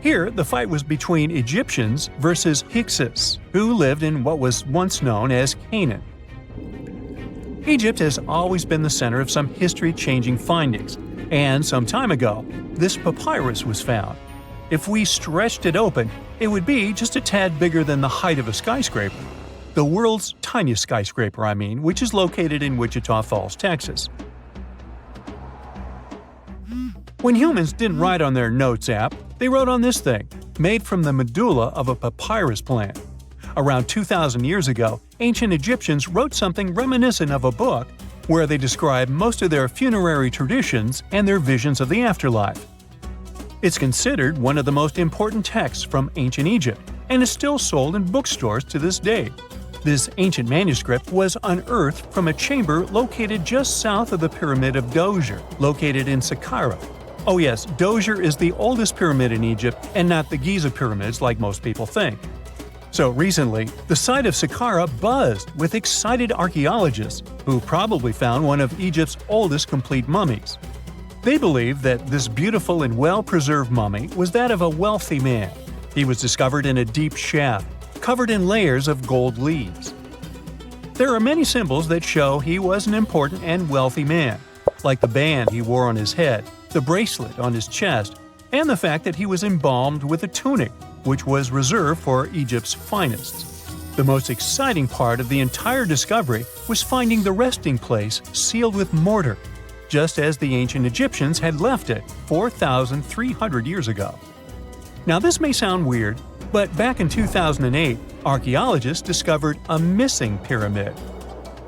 Here, the fight was between Egyptians versus Hyksos, who lived in what was once known as Canaan. Egypt has always been the center of some history-changing findings, and some time ago, this papyrus was found. If we stretched it open, it would be just a tad bigger than the height of a skyscraper. The world's tiniest skyscraper, which is located in Wichita Falls, Texas. When humans didn't write on their notes app, they wrote on this thing, made from the medulla of a papyrus plant. Around 2,000 years ago, ancient Egyptians wrote something reminiscent of a book where they describe most of their funerary traditions and their visions of the afterlife. It's considered one of the most important texts from ancient Egypt and is still sold in bookstores to this day. This ancient manuscript was unearthed from a chamber located just south of the Pyramid of Dozier, located in Sakara. Oh yes, Dozier is the oldest pyramid in Egypt and not the Giza pyramids like most people think. So recently, the site of Sakara buzzed with excited archaeologists who probably found one of Egypt's oldest complete mummies. They believe that this beautiful and well-preserved mummy was that of a wealthy man. He was discovered in a deep shaft, covered in layers of gold leaves. There are many symbols that show he was an important and wealthy man, like the band he wore on his head, the bracelet on his chest, and the fact that he was embalmed with a tunic, which was reserved for Egypt's finest. The most exciting part of the entire discovery was finding the resting place sealed with mortar, just as the ancient Egyptians had left it 4,300 years ago. Now this may sound weird, but back in 2008, archaeologists discovered a missing pyramid.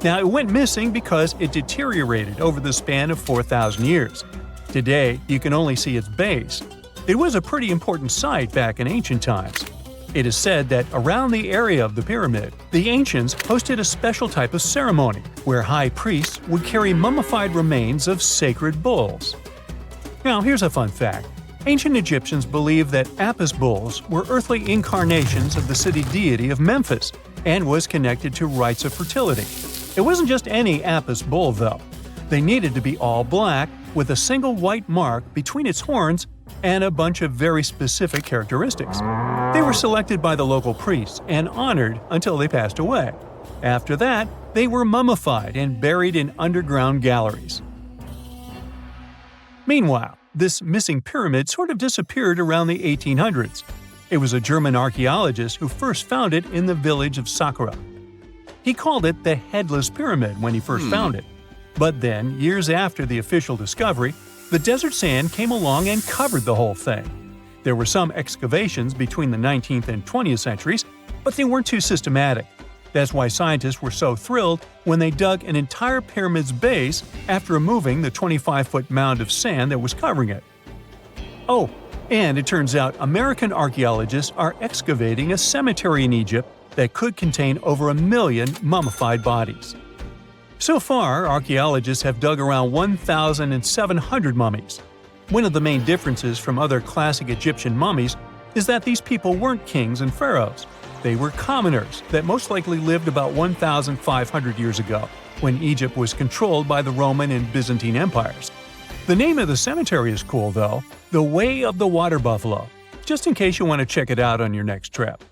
Now it went missing because it deteriorated over the span of 4,000 years. Today, you can only see its base. It was a pretty important site back in ancient times. It is said that around the area of the pyramid, the ancients hosted a special type of ceremony where high priests would carry mummified remains of sacred bulls. Now here's a fun fact. Ancient Egyptians believed that Apis bulls were earthly incarnations of the city deity of Memphis and was connected to rites of fertility. It wasn't just any Apis bull though. They needed to be all black with a single white mark between its horns and a bunch of very specific characteristics. They were selected by the local priests and honored until they passed away. After that, they were mummified and buried in underground galleries. Meanwhile, this missing pyramid sort of disappeared around the 1800s. It was a German archaeologist who first found it in the village of Sakara. He called it the Headless Pyramid when he first found it. But then, years after the official discovery, the desert sand came along and covered the whole thing. There were some excavations between the 19th and 20th centuries, but they weren't too systematic. That's why scientists were so thrilled when they dug an entire pyramid's base after removing the 25-foot mound of sand that was covering it. Oh, and it turns out American archaeologists are excavating a cemetery in Egypt that could contain over 1 million mummified bodies. So far, archaeologists have dug around 1,700 mummies. One of the main differences from other classic Egyptian mummies is that these people weren't kings and pharaohs. They were commoners that most likely lived about 1,500 years ago, when Egypt was controlled by the Roman and Byzantine empires. The name of the cemetery is cool, though, the Way of the Water Buffalo, just in case you want to check it out on your next trip.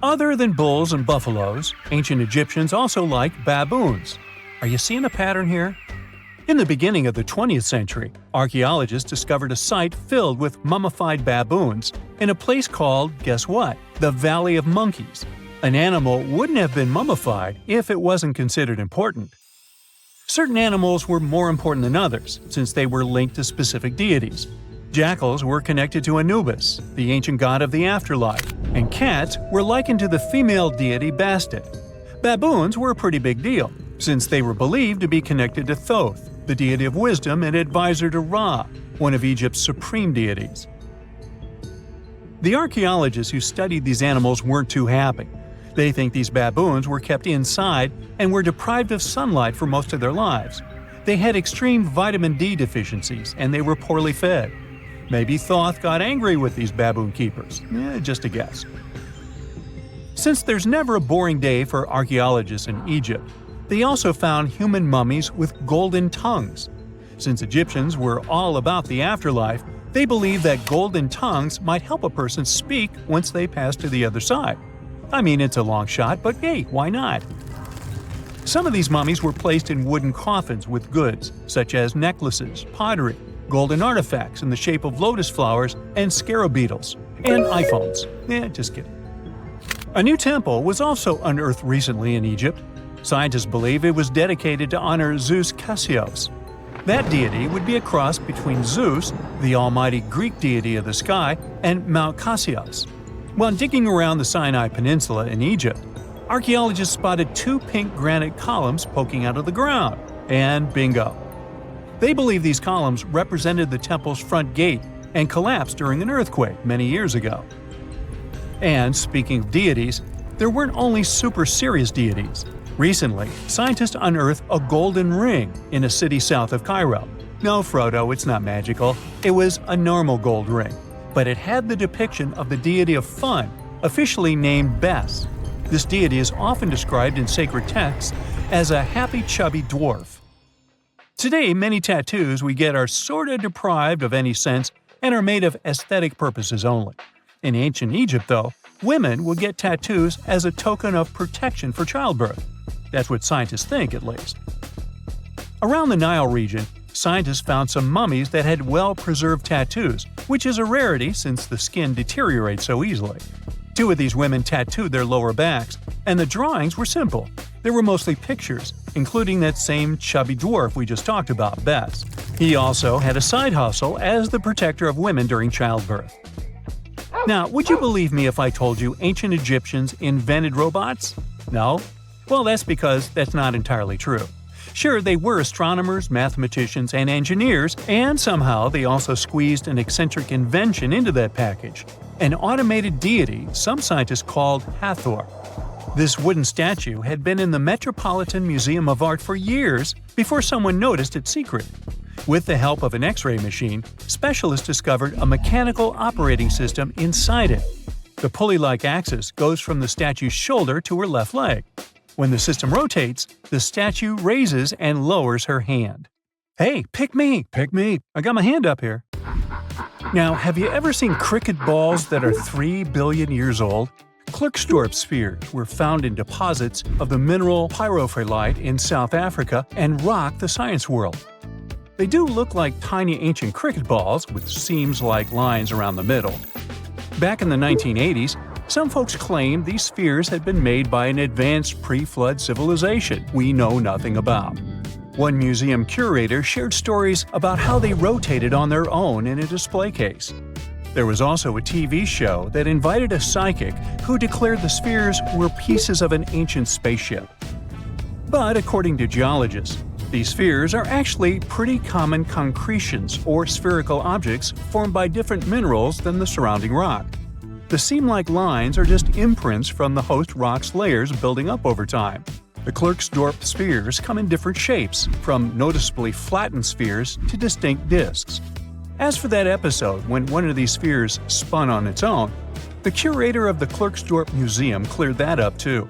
Other than bulls and buffaloes, ancient Egyptians also liked baboons. Are you seeing a pattern here? In the beginning of the 20th century, archaeologists discovered a site filled with mummified baboons in a place called, guess what? The Valley of Monkeys. An animal wouldn't have been mummified if it wasn't considered important. Certain animals were more important than others, since they were linked to specific deities. Jackals were connected to Anubis, the ancient god of the afterlife, and cats were likened to the female deity Bastet. Baboons were a pretty big deal, since they were believed to be connected to Thoth, the deity of wisdom and advisor to Ra, one of Egypt's supreme deities. The archaeologists who studied these animals weren't too happy. They think these baboons were kept inside and were deprived of sunlight for most of their lives. They had extreme vitamin D deficiencies and they were poorly fed. Maybe Thoth got angry with these baboon keepers. Just a guess. Since there's never a boring day for archaeologists in Egypt, they also found human mummies with golden tongues. Since Egyptians were all about the afterlife, they believed that golden tongues might help a person speak once they pass to the other side. I mean, it's a long shot, but hey, why not? Some of these mummies were placed in wooden coffins with goods, such as necklaces, pottery, golden artifacts in the shape of lotus flowers and scarab beetles, and iPhones. Just kidding. A new temple was also unearthed recently in Egypt. Scientists believe it was dedicated to honor Zeus Cassios. That deity would be a cross between Zeus, the almighty Greek deity of the sky, and Mount Cassios. While digging around the Sinai Peninsula in Egypt, archaeologists spotted 2 pink granite columns poking out of the ground. And bingo! They believe these columns represented the temple's front gate and collapsed during an earthquake many years ago. And speaking of deities, there weren't only super serious deities. Recently, scientists unearthed a golden ring in a city south of Cairo. No, Frodo, it's not magical. It was a normal gold ring, but it had the depiction of the deity of fun, officially named Bes. This deity is often described in sacred texts as a happy chubby dwarf. Today, many tattoos we get are sorta deprived of any sense and are made of aesthetic purposes only. In ancient Egypt, though, women would get tattoos as a token of protection for childbirth. That's what scientists think, at least. Around the Nile region, scientists found some mummies that had well-preserved tattoos, which is a rarity since the skin deteriorates so easily. 2 of these women tattooed their lower backs, and the drawings were simple. They were mostly pictures, including that same chubby dwarf we just talked about, Bes. He also had a side hustle as the protector of women during childbirth. Now, would you believe me if I told you ancient Egyptians invented robots? No? Well, that's because that's not entirely true. Sure, they were astronomers, mathematicians, and engineers, and somehow they also squeezed an eccentric invention into that package. An automated deity some scientists called Hathor. This wooden statue had been in the Metropolitan Museum of Art for years before someone noticed its secret. With the help of an X-ray machine, specialists discovered a mechanical operating system inside it. The pulley-like axis goes from the statue's shoulder to her left leg. When the system rotates, the statue raises and lowers her hand. Hey, pick me! Pick me! I got my hand up here. Now, have you ever seen cricket balls that are 3 billion years old? Klerksdorp spheres were found in deposits of the mineral pyrophyllite in South Africa and rock the science world. They do look like tiny ancient cricket balls with seams like lines around the middle. Back in the 1980s, Some folks claim these spheres had been made by an advanced pre-flood civilization we know nothing about. One museum curator shared stories about how they rotated on their own in a display case. There was also a TV show that invited a psychic who declared the spheres were pieces of an ancient spaceship. But according to geologists, these spheres are actually pretty common concretions or spherical objects formed by different minerals than the surrounding rock. The seam-like lines are just imprints from the host rock's layers building up over time. The Klerksdorp spheres come in different shapes, from noticeably flattened spheres to distinct discs. As for that episode when one of these spheres spun on its own, the curator of the Klerksdorp Museum cleared that up too.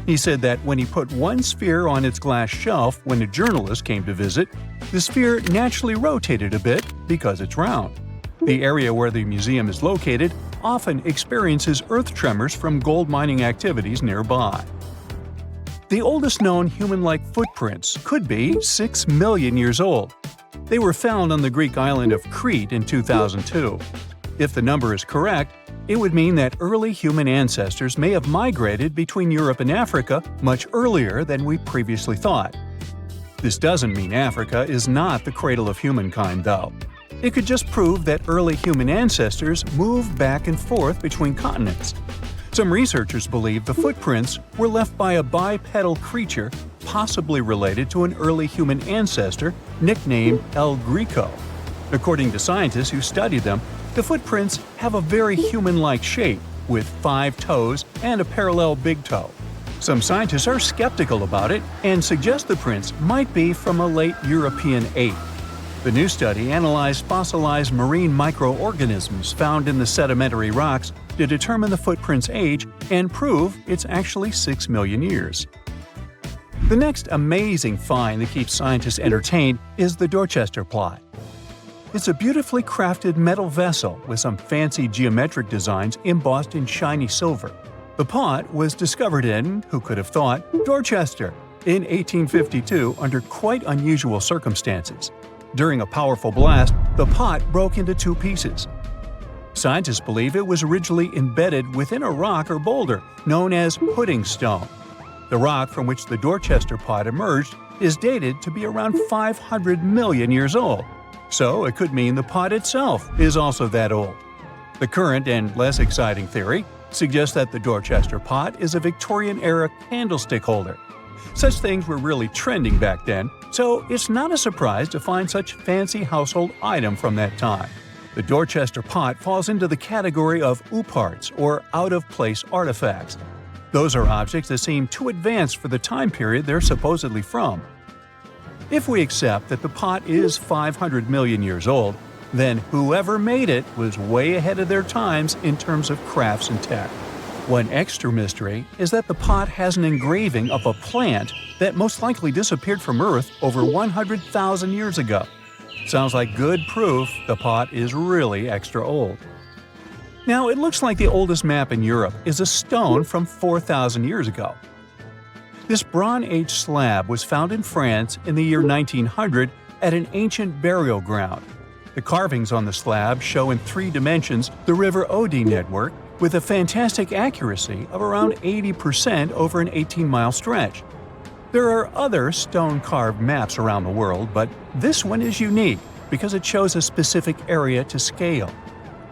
He said that when he put one sphere on its glass shelf when a journalist came to visit, the sphere naturally rotated a bit because it's round. The area where the museum is located often experiences earth tremors from gold mining activities nearby. The oldest known human-like footprints could be 6 million years old. They were found on the Greek island of Crete in 2002. If the number is correct, it would mean that early human ancestors may have migrated between Europe and Africa much earlier than we previously thought. This doesn't mean Africa is not the cradle of humankind, though. It could just prove that early human ancestors moved back and forth between continents. Some researchers believe the footprints were left by a bipedal creature possibly related to an early human ancestor nicknamed El Greco. According to scientists who studied them, the footprints have a very human-like shape, with 5 toes and a parallel big toe. Some scientists are skeptical about it and suggest the prints might be from a late European ape. The new study analyzed fossilized marine microorganisms found in the sedimentary rocks to determine the footprint's age and prove it's actually 6 million years. The next amazing find that keeps scientists entertained is the Doorchester Pot. It's a beautifully crafted metal vessel with some fancy geometric designs embossed in shiny silver. The pot was discovered in, who could have thought, Dorchester in 1852 under quite unusual circumstances. During a powerful blast, the pot broke into 2 pieces. Scientists believe it was originally embedded within a rock or boulder known as pudding stone. The rock from which the Dorchester Pot emerged is dated to be around 500 million years old, so it could mean the pot itself is also that old. The current and less exciting theory suggests that the Dorchester Pot is a Victorian-era candlestick holder. Such things were really trending back then, so it's not a surprise to find such fancy household item from that time. The Dorchester Pot falls into the category of ooparts, or out-of-place artifacts. Those are objects that seem too advanced for the time period they're supposedly from. If we accept that the pot is 500 million years old, then whoever made it was way ahead of their times in terms of crafts and tech. One extra mystery is that the pot has an engraving of a plant that most likely disappeared from Earth over 100,000 years ago. Sounds like good proof the pot is really extra old. Now, it looks like the oldest map in Europe is a stone from 4,000 years ago. This Brun AG Slab was found in France in the year 1900 at an ancient burial ground. The carvings on the slab show in 3 dimensions the River Odey network with a fantastic accuracy of around 80% over an 18-mile stretch. There are other stone-carved maps around the world, but this one is unique because it shows a specific area to scale.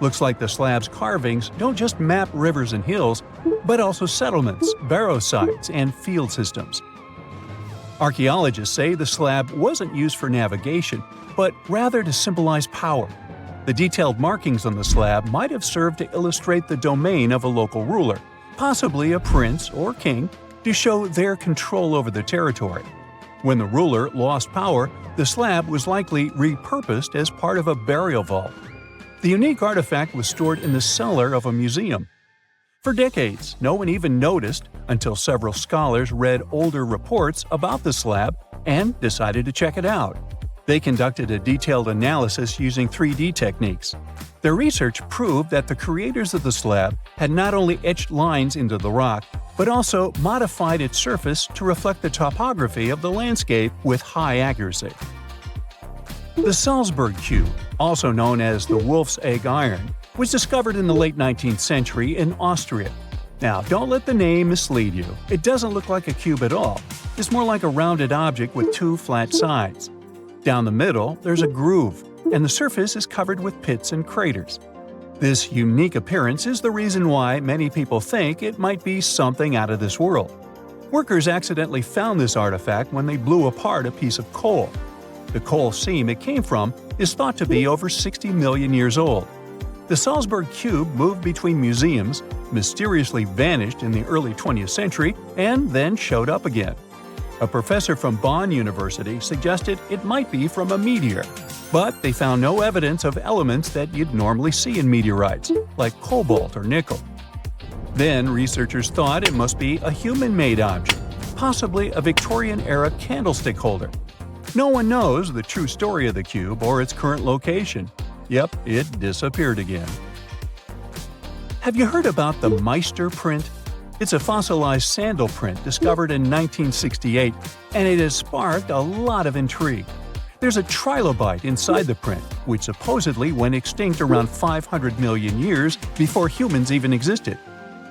Looks like the slab's carvings don't just map rivers and hills, but also settlements, barrow sites, and field systems. Archaeologists say the slab wasn't used for navigation, but rather to symbolize power. The detailed markings on the slab might have served to illustrate the domain of a local ruler, possibly a prince or king, to show their control over the territory. When the ruler lost power, the slab was likely repurposed as part of a burial vault. The unique artifact was stored in the cellar of a museum. For decades, no one even noticed until several scholars read older reports about the slab and decided to check it out. They conducted a detailed analysis using 3D techniques. Their research proved that the creators of the slab had not only etched lines into the rock, but also modified its surface to reflect the topography of the landscape with high accuracy. The Salzburg Cube, also known as the Wolf's Egg Iron, was discovered in the late 19th century in Austria. Now, don't let the name mislead you. It doesn't look like a cube at all. It's more like a rounded object with two flat sides. Down the middle, there's a groove, and the surface is covered with pits and craters. This unique appearance is the reason why many people think it might be something out of this world. Workers accidentally found this artifact when they blew apart a piece of coal. The coal seam it came from is thought to be over 60 million years old. The Salzburg Cube moved between museums, mysteriously vanished in the early 20th century, and then showed up again. A professor from Bonn University suggested it might be from a meteor, but they found no evidence of elements that you'd normally see in meteorites, like cobalt or nickel. Then researchers thought it must be a human-made object, possibly a Victorian-era candlestick holder. No one knows the true story of the cube or its current location. Yep, it disappeared again. Have you heard about the Meister Print? It's a fossilized sandal print discovered in 1968, and it has sparked a lot of intrigue. There's a trilobite inside the print, which supposedly went extinct around 500 million years before humans even existed.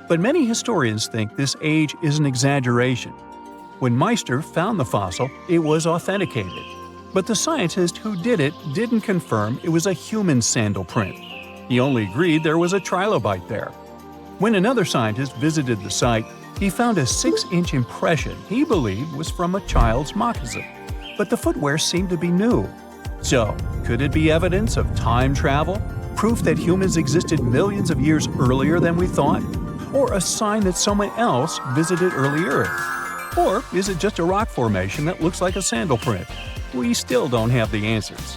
But many historians think this age is an exaggeration. When Meister found the fossil, it was authenticated. But the scientist who did it didn't confirm it was a human sandal print. He only agreed there was a trilobite there. When another scientist visited the site, he found a 6-inch impression he believed was from a child's moccasin. But the footwear seemed to be new. So, could it be evidence of time travel? Proof that humans existed millions of years earlier than we thought? Or a sign that someone else visited early Earth? Or is it just a rock formation that looks like a sandal print? We still don't have the answers.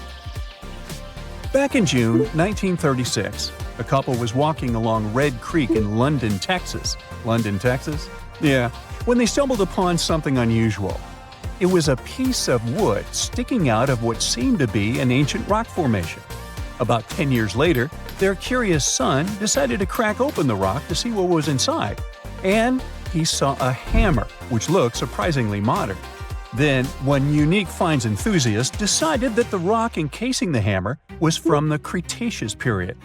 Back in June 1936, a couple was walking along Red Creek in London, Texas. London, Texas? Yeah, when they stumbled upon something unusual. It was a piece of wood sticking out of what seemed to be an ancient rock formation. About 10 years later, their curious son decided to crack open the rock to see what was inside. And he saw a hammer, which looked surprisingly modern. Then, one unique finds enthusiast decided that the rock encasing the hammer was from the Cretaceous period.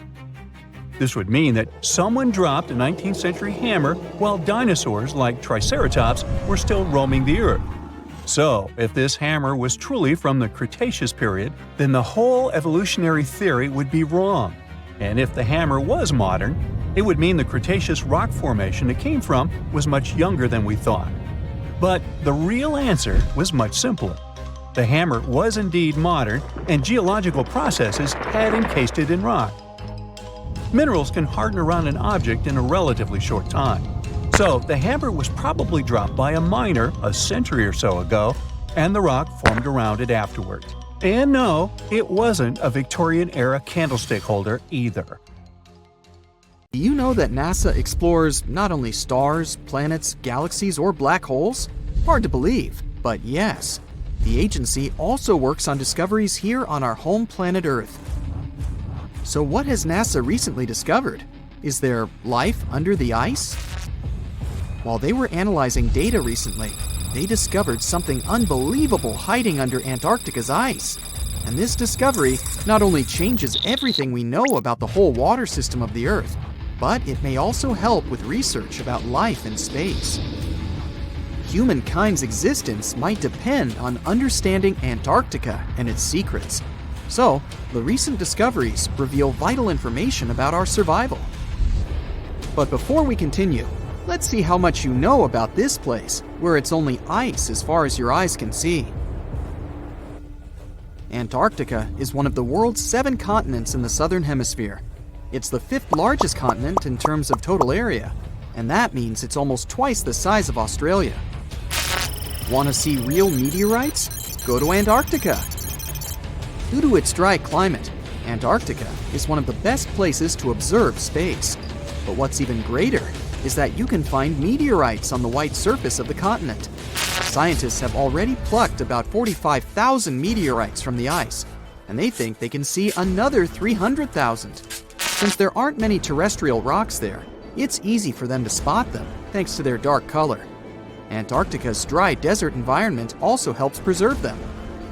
This would mean that someone dropped a 19th century hammer while dinosaurs like Triceratops were still roaming the earth. So, if this hammer was truly from the Cretaceous period, then the whole evolutionary theory would be wrong. And if the hammer was modern, it would mean the Cretaceous rock formation it came from was much younger than we thought. But the real answer was much simpler. The hammer was indeed modern, and geological processes had encased it in rock. Minerals can harden around an object in a relatively short time. So the hammer was probably dropped by a miner a century or so ago, and the rock formed around it afterwards. And no, it wasn't a Victorian-era candlestick holder either. Do you know that NASA explores not only stars, planets, galaxies, or black holes? Hard to believe, but yes. The agency also works on discoveries here on our home planet Earth. So what has NASA recently discovered? Is there life under the ice? While they were analyzing data recently, they discovered something unbelievable hiding under Antarctica's ice. And this discovery not only changes everything we know about the whole water system of the Earth, but it may also help with research about life in space. Humankind's existence might depend on understanding Antarctica and its secrets. So, the recent discoveries reveal vital information about our survival. But before we continue, let's see how much you know about this place, where it's only ice as far as your eyes can see. Antarctica is one of the world's 7 continents in the southern hemisphere. It's the 5th largest continent in terms of total area, and that means it's almost twice the size of Australia. Want to see real meteorites? Go to Antarctica. Due to its dry climate, Antarctica is one of the best places to observe space. But what's even greater is that you can find meteorites on the white surface of the continent. Scientists have already plucked about 45,000 meteorites from the ice, and they think they can see another 300,000. Since there aren't many terrestrial rocks there, it's easy for them to spot them, thanks to their dark color. Antarctica's dry desert environment also helps preserve them,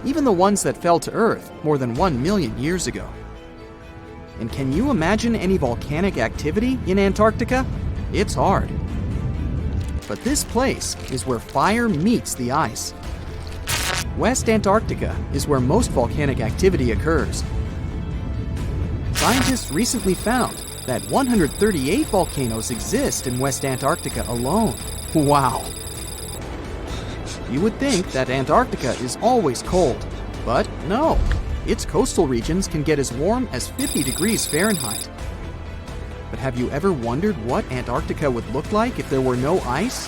even the ones that fell to Earth more than 1 million years ago. And can you imagine any volcanic activity in Antarctica? It's hard. But this place is where fire meets the ice. West Antarctica is where most volcanic activity occurs. Scientists recently found that 138 volcanoes exist in West Antarctica alone. Wow! You would think that Antarctica is always cold, but no. Its coastal regions can get as warm as 50 degrees Fahrenheit. But have you ever wondered what Antarctica would look like if there were no ice?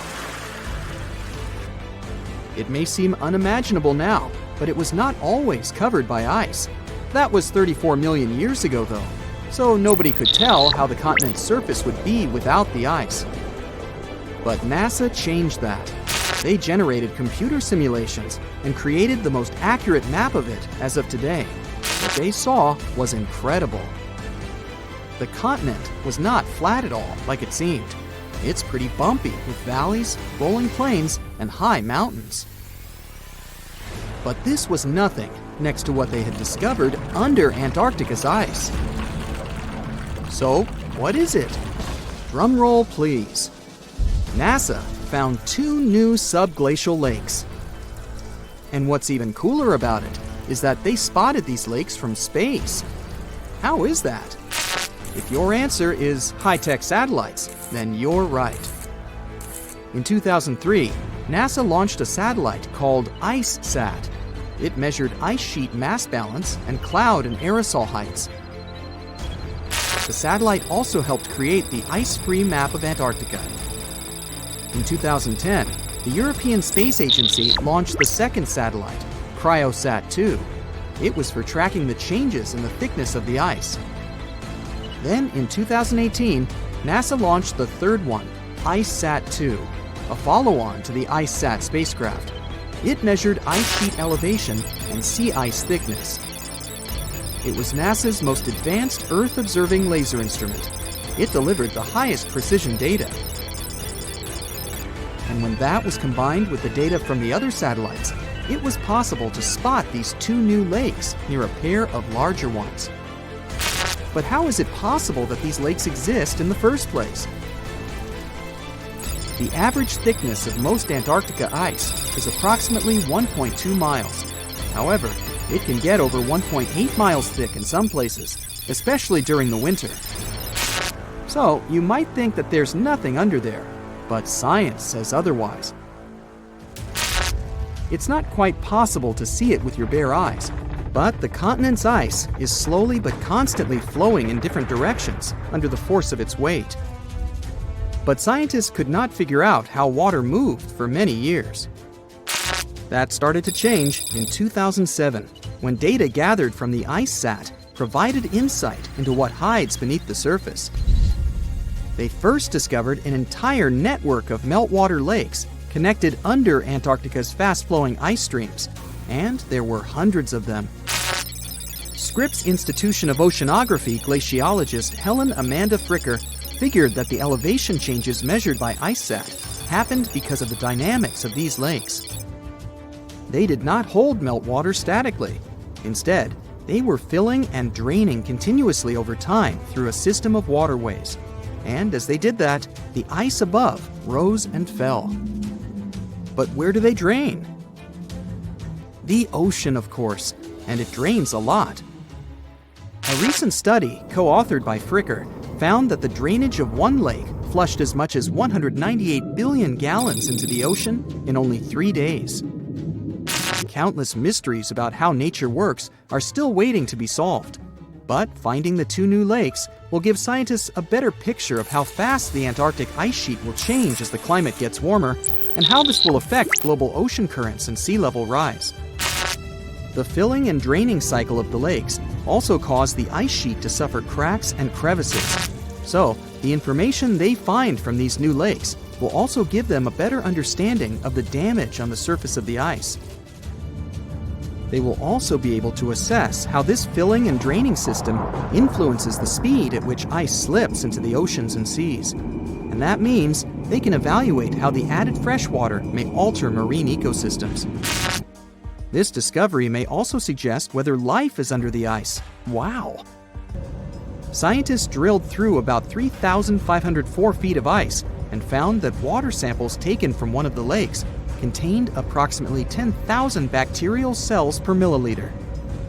It may seem unimaginable now, but it was not always covered by ice. That was 34 million years ago, though, so nobody could tell how the continent's surface would be without the ice. But NASA changed that. They generated computer simulations and created the most accurate map of it as of today. What they saw was incredible. The continent was not flat at all, like it seemed. It's pretty bumpy, with valleys, rolling plains, and high mountains. But this was nothing next to what they had discovered under Antarctica's ice. So, what is it? Drum roll, please. NASA found 2 new subglacial lakes. And what's even cooler about it is that they spotted these lakes from space. How is that? If your answer is high-tech satellites, then you're right. In 2003, NASA launched a satellite called IceSat. It measured ice sheet mass balance and cloud and aerosol heights. The satellite also helped create the ice-free map of Antarctica. In 2010, the European Space Agency launched the second satellite, Cryosat-2. It was for tracking the changes in the thickness of the ice. Then, in 2018, NASA launched the third one, IceSat-2, a follow-on to the IceSat spacecraft. It measured ice sheet elevation and sea ice thickness. It was NASA's most advanced Earth-observing laser instrument. It delivered the highest precision data. And when that was combined with the data from the other satellites, it was possible to spot these 2 new lakes near a pair of larger ones. But how is it possible that these lakes exist in the first place? The average thickness of most Antarctica ice is approximately 1.2 miles. However, it can get over 1.8 miles thick in some places, especially during the winter. So, you might think that there's nothing under there, but science says otherwise. It's not quite possible to see it with your bare eyes, but the continent's ice is slowly but constantly flowing in different directions under the force of its weight. But scientists could not figure out how water moved for many years. That started to change in 2007, when data gathered from the IceSat provided insight into what hides beneath the surface. They first discovered an entire network of meltwater lakes connected under Antarctica's fast-flowing ice streams, and there were hundreds of them. Scripps Institution of Oceanography glaciologist Helen Amanda Fricker figured that the elevation changes measured by IceSat happened because of the dynamics of these lakes. They did not hold meltwater statically. Instead, they were filling and draining continuously over time through a system of waterways. And as they did that, the ice above rose and fell. But where do they drain? The ocean, of course, and it drains a lot. A recent study, co-authored by Fricker, found that the drainage of one lake flushed as much as 198 billion gallons into the ocean in only 3 days. Countless mysteries about how nature works are still waiting to be solved. But finding the 2 new lakes will give scientists a better picture of how fast the Antarctic ice sheet will change as the climate gets warmer, and how this will affect global ocean currents and sea level rise. The filling and draining cycle of the lakes also caused the ice sheet to suffer cracks and crevices. So, the information they find from these new lakes will also give them a better understanding of the damage on the surface of the ice. They will also be able to assess how this filling and draining system influences the speed at which ice slips into the oceans and seas. And that means they can evaluate how the added fresh water may alter marine ecosystems. This discovery may also suggest whether life is under the ice. Wow! Scientists drilled through about 3,504 feet of ice and found that water samples taken from one of the lakes contained approximately 10,000 bacterial cells per milliliter.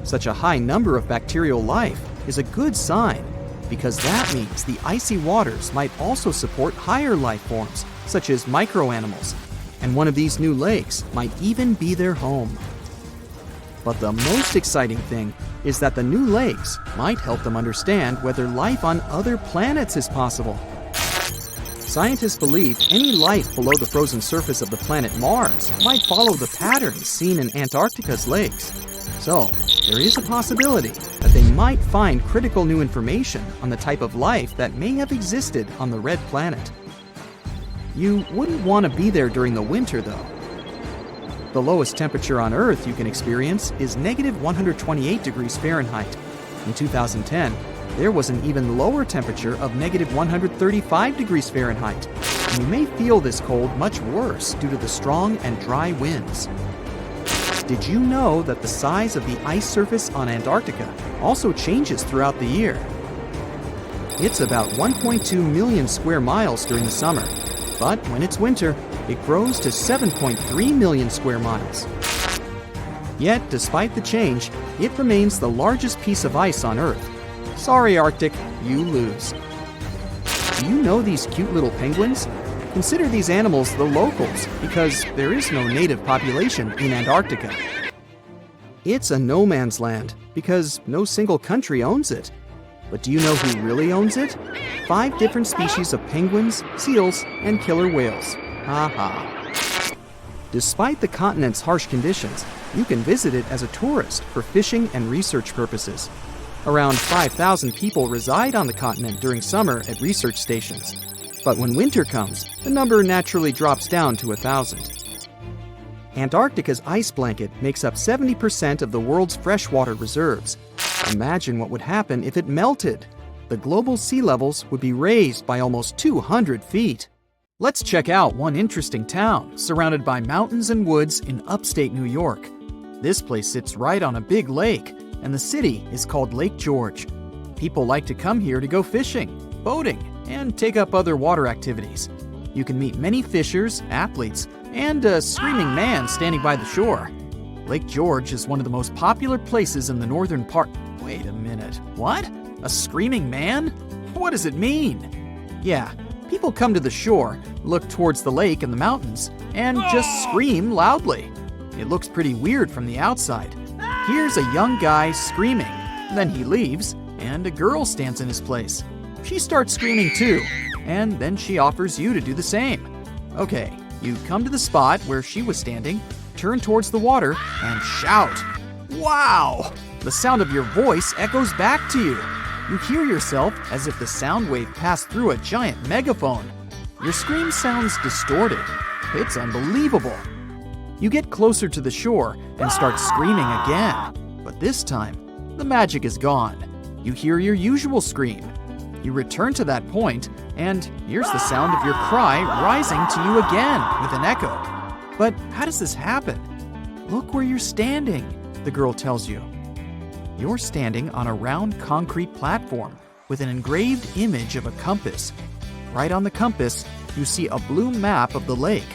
Such a high number of bacterial life is a good sign, because that means the icy waters might also support higher life forms, such as microanimals, and one of these new lakes might even be their home. But the most exciting thing is that the new lakes might help them understand whether life on other planets is possible. Scientists believe any life below the frozen surface of the planet Mars might follow the patterns seen in Antarctica's lakes. So, there is a possibility that they might find critical new information on the type of life that may have existed on the red planet. You wouldn't want to be there during the winter, though. The lowest temperature on Earth you can experience is negative 128 degrees Fahrenheit. In 2010, there was an even lower temperature of negative 135 degrees Fahrenheit. And you may feel this cold much worse due to the strong and dry winds. Did you know that the size of the ice surface on Antarctica also changes throughout the year? It's about 1.2 million square miles during the summer, but when it's winter, it grows to 7.3 million square miles. Yet, despite the change, it remains the largest piece of ice on Earth. Sorry, Arctic, you lose. Do you know these cute little penguins? Consider these animals the locals, because there is no native population in Antarctica. It's a no man's land, because no single country owns it. But do you know who really owns it? 5 different species of penguins, seals, and killer whales. Ha ha. Despite the continent's harsh conditions, you can visit it as a tourist for fishing and research purposes. Around 5,000 people reside on the continent during summer at research stations. But when winter comes, the number naturally drops down to 1,000. Antarctica's ice blanket makes up 70% of the world's freshwater reserves. Imagine what would happen if it melted. The global sea levels would be raised by almost 200 feet. Let's check out one interesting town surrounded by mountains and woods in upstate New York. This place sits right on a big lake, and the city is called Lake George. People like to come here to go fishing, boating, and take up other water activities. You can meet many fishers, athletes, and a screaming man standing by the shore. Lake George is one of the most popular places in the northern part. Wait a minute, what? A screaming man? What does it mean? Yeah, people come to the shore, look towards the lake and the mountains, and just scream loudly. It looks pretty weird from the outside. Here's a young guy screaming, then he leaves, and a girl stands in his place. She starts screaming too, and then she offers you to do the same. Okay, you come to the spot where she was standing, turn towards the water, and shout. Wow! The sound of your voice echoes back to you. You hear yourself as if the sound wave passed through a giant megaphone. Your scream sounds distorted. It's unbelievable. You get closer to the shore and start screaming again. But this time, the magic is gone. You hear your usual scream. You return to that point, and here's the sound of your cry rising to you again with an echo. But how does this happen? Look where you're standing, the girl tells you. You're standing on a round concrete platform with an engraved image of a compass. Right on the compass, you see a blue map of the lake.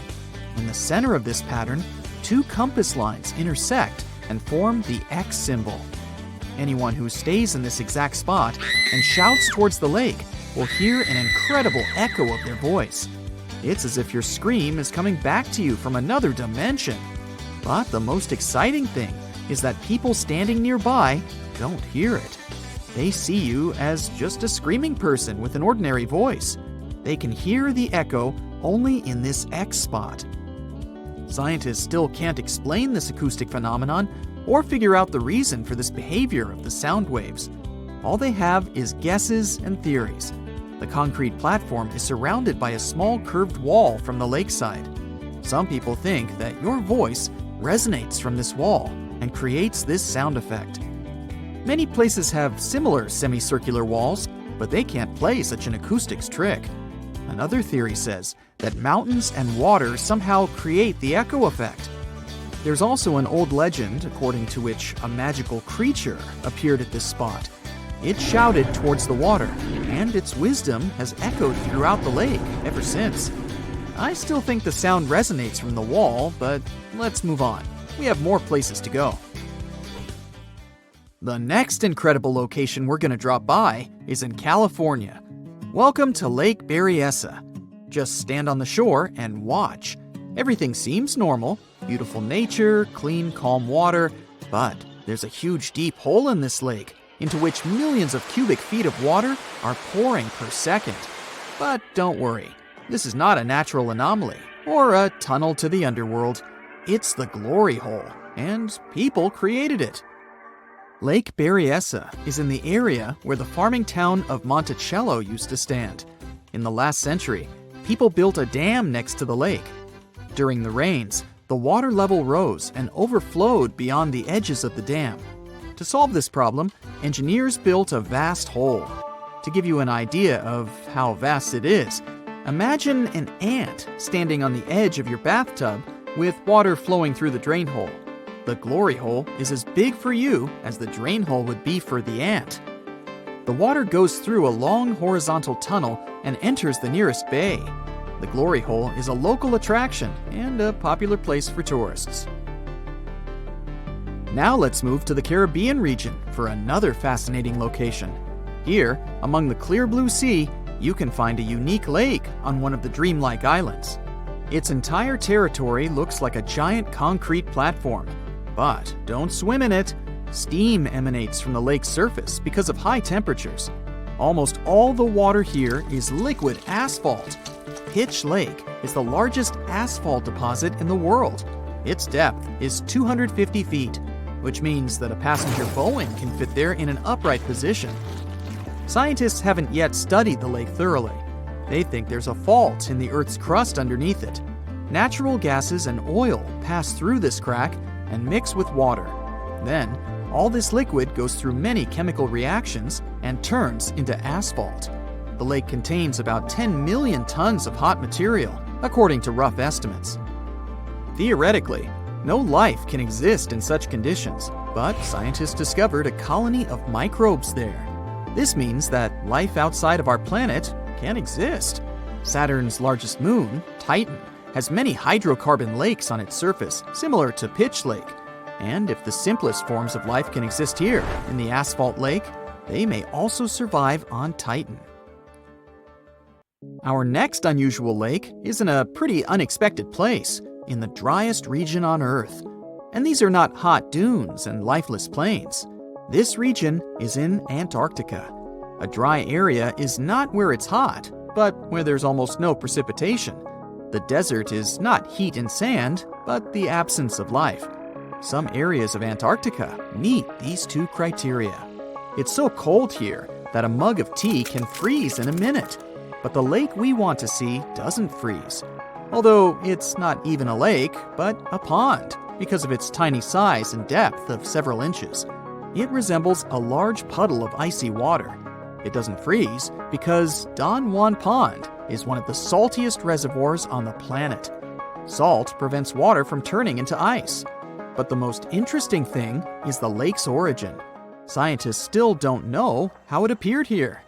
In the center of this pattern, 2 compass lines intersect and form the X symbol. Anyone who stays in this exact spot and shouts towards the lake will hear an incredible echo of their voice. It's as if your scream is coming back to you from another dimension. But the most exciting thing is that people standing nearby don't hear it. They see you as just a screaming person with an ordinary voice. They can hear the echo only in this X spot. Scientists still can't explain this acoustic phenomenon or figure out the reason for this behavior of the sound waves. All they have is guesses and theories. The concrete platform is surrounded by a small curved wall from the lakeside. Some people think that your voice resonates from this wall and creates this sound effect. Many places have similar semicircular walls, but they can't play such an acoustics trick. Another theory says that mountains and water somehow create the echo effect. There's also an old legend according to which a magical creature appeared at this spot. It shouted towards the water, and its wisdom has echoed throughout the lake ever since. I still think the sound resonates from the wall, but let's move on. We have more places to go. The next incredible location we're going to drop by is in California. Welcome to Lake Berryessa. Just stand on the shore and watch. Everything seems normal, beautiful nature, clean, calm water, but there's a huge deep hole in this lake into which millions of cubic feet of water are pouring per second. But don't worry, this is not a natural anomaly or a tunnel to the underworld. It's the glory hole, and people created it. Lake Berryessa is in the area where the farming town of Monticello used to stand. In the last century, people built a dam next to the lake. During the rains, the water level rose and overflowed beyond the edges of the dam. To solve this problem, engineers built a vast hole. To give you an idea of how vast it is, imagine an ant standing on the edge of your bathtub with water flowing through the drain hole. The glory hole is as big for you as the drain hole would be for the ant. The water goes through a long horizontal tunnel and enters the nearest bay. The glory hole is a local attraction and a popular place for tourists. Now let's move to the Caribbean region for another fascinating location. Here, among the clear blue sea, you can find a unique lake on one of the dreamlike islands. Its entire territory looks like a giant concrete platform. But don't swim in it. Steam emanates from the lake's surface because of high temperatures. Almost all the water here is liquid asphalt. Pitch Lake is the largest asphalt deposit in the world. Its depth is 250 feet, which means that a passenger Boeing can fit there in an upright position. Scientists haven't yet studied the lake thoroughly. They think there's a fault in the Earth's crust underneath it. Natural gases and oil pass through this crack and mix with water. Then, all this liquid goes through many chemical reactions and turns into asphalt. The lake contains about 10 million tons of hot material, according to rough estimates. Theoretically, no life can exist in such conditions, but scientists discovered a colony of microbes there. This means that life outside of our planet can exist. Saturn's largest moon, Titan, has many hydrocarbon lakes on its surface, similar to Pitch Lake. And if the simplest forms of life can exist here, in the asphalt lake, they may also survive on Titan. Our next unusual lake is in a pretty unexpected place, in the driest region on Earth. And these are not hot dunes and lifeless plains. This region is in Antarctica. A dry area is not where it's hot, but where there's almost no precipitation. The desert is not heat and sand, but the absence of life. Some areas of Antarctica meet these two criteria. It's so cold here that a mug of tea can freeze in a minute. But the lake we want to see doesn't freeze. Although it's not even a lake, but a pond, because of its tiny size and depth of several inches. It resembles a large puddle of icy water. It doesn't freeze because Don Juan Pond is one of the saltiest reservoirs on the planet. Salt prevents water from turning into ice. But the most interesting thing is the lake's origin. Scientists still don't know how it appeared here.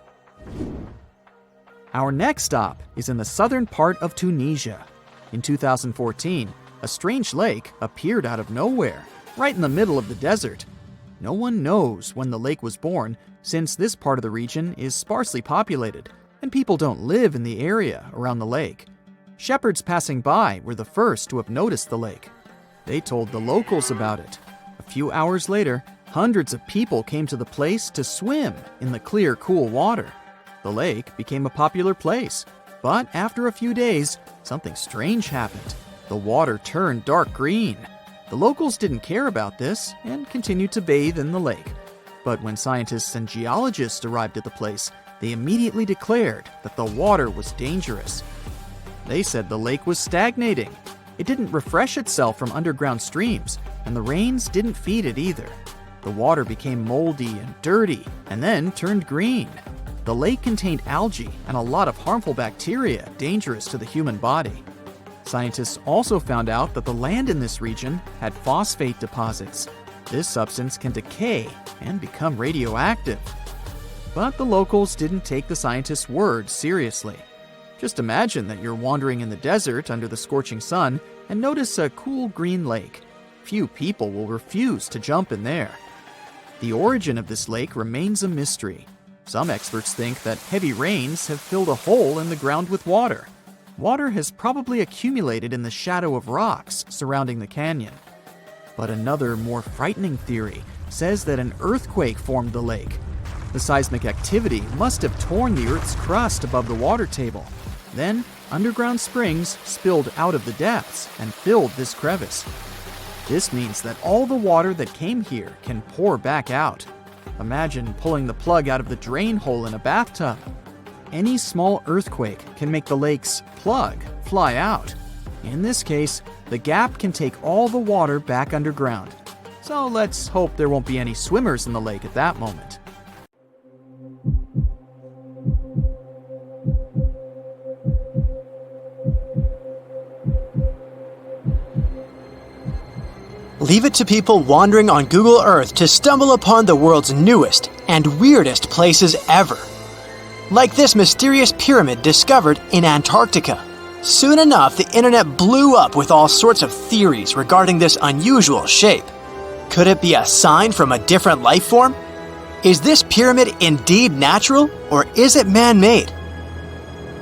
Our next stop is in the southern part of Tunisia. In 2014, a strange lake appeared out of nowhere, right in the middle of the desert. No one knows when the lake was born, since this part of the region is sparsely populated, and people don't live in the area around the lake. Shepherds passing by were the first to have noticed the lake. They told the locals about it. A few hours later, hundreds of people came to the place to swim in the clear, cool water. The lake became a popular place, but after a few days, something strange happened. The water turned dark green. The locals didn't care about this and continued to bathe in the lake. But when scientists and geologists arrived at the place, they immediately declared that the water was dangerous. They said the lake was stagnating. It didn't refresh itself from underground streams, and the rains didn't feed it either. The water became moldy and dirty, and then turned green. The lake contained algae and a lot of harmful bacteria dangerous to the human body. Scientists also found out that the land in this region had phosphate deposits. This substance can decay and become radioactive. But the locals didn't take the scientists' words seriously. Just imagine that you're wandering in the desert under the scorching sun and notice a cool green lake. Few people will refuse to jump in there. The origin of this lake remains a mystery. Some experts think that heavy rains have filled a hole in the ground with water. Water has probably accumulated in the shadow of rocks surrounding the canyon. But another, more frightening theory says that an earthquake formed the lake. The seismic activity must have torn the Earth's crust above the water table. Then, underground springs spilled out of the depths and filled this crevice. This means that all the water that came here can pour back out. Imagine pulling the plug out of the drain hole in a bathtub. Any small earthquake can make the lake's plug fly out. In this case, the gap can take all the water back underground. So let's hope there won't be any swimmers in the lake at that moment. Leave it to people wandering on Google Earth to stumble upon the world's newest and weirdest places ever. Like this mysterious pyramid discovered in Antarctica. Soon enough, the internet blew up with all sorts of theories regarding this unusual shape. Could it be a sign from a different life form? Is this pyramid indeed natural, or is it man-made?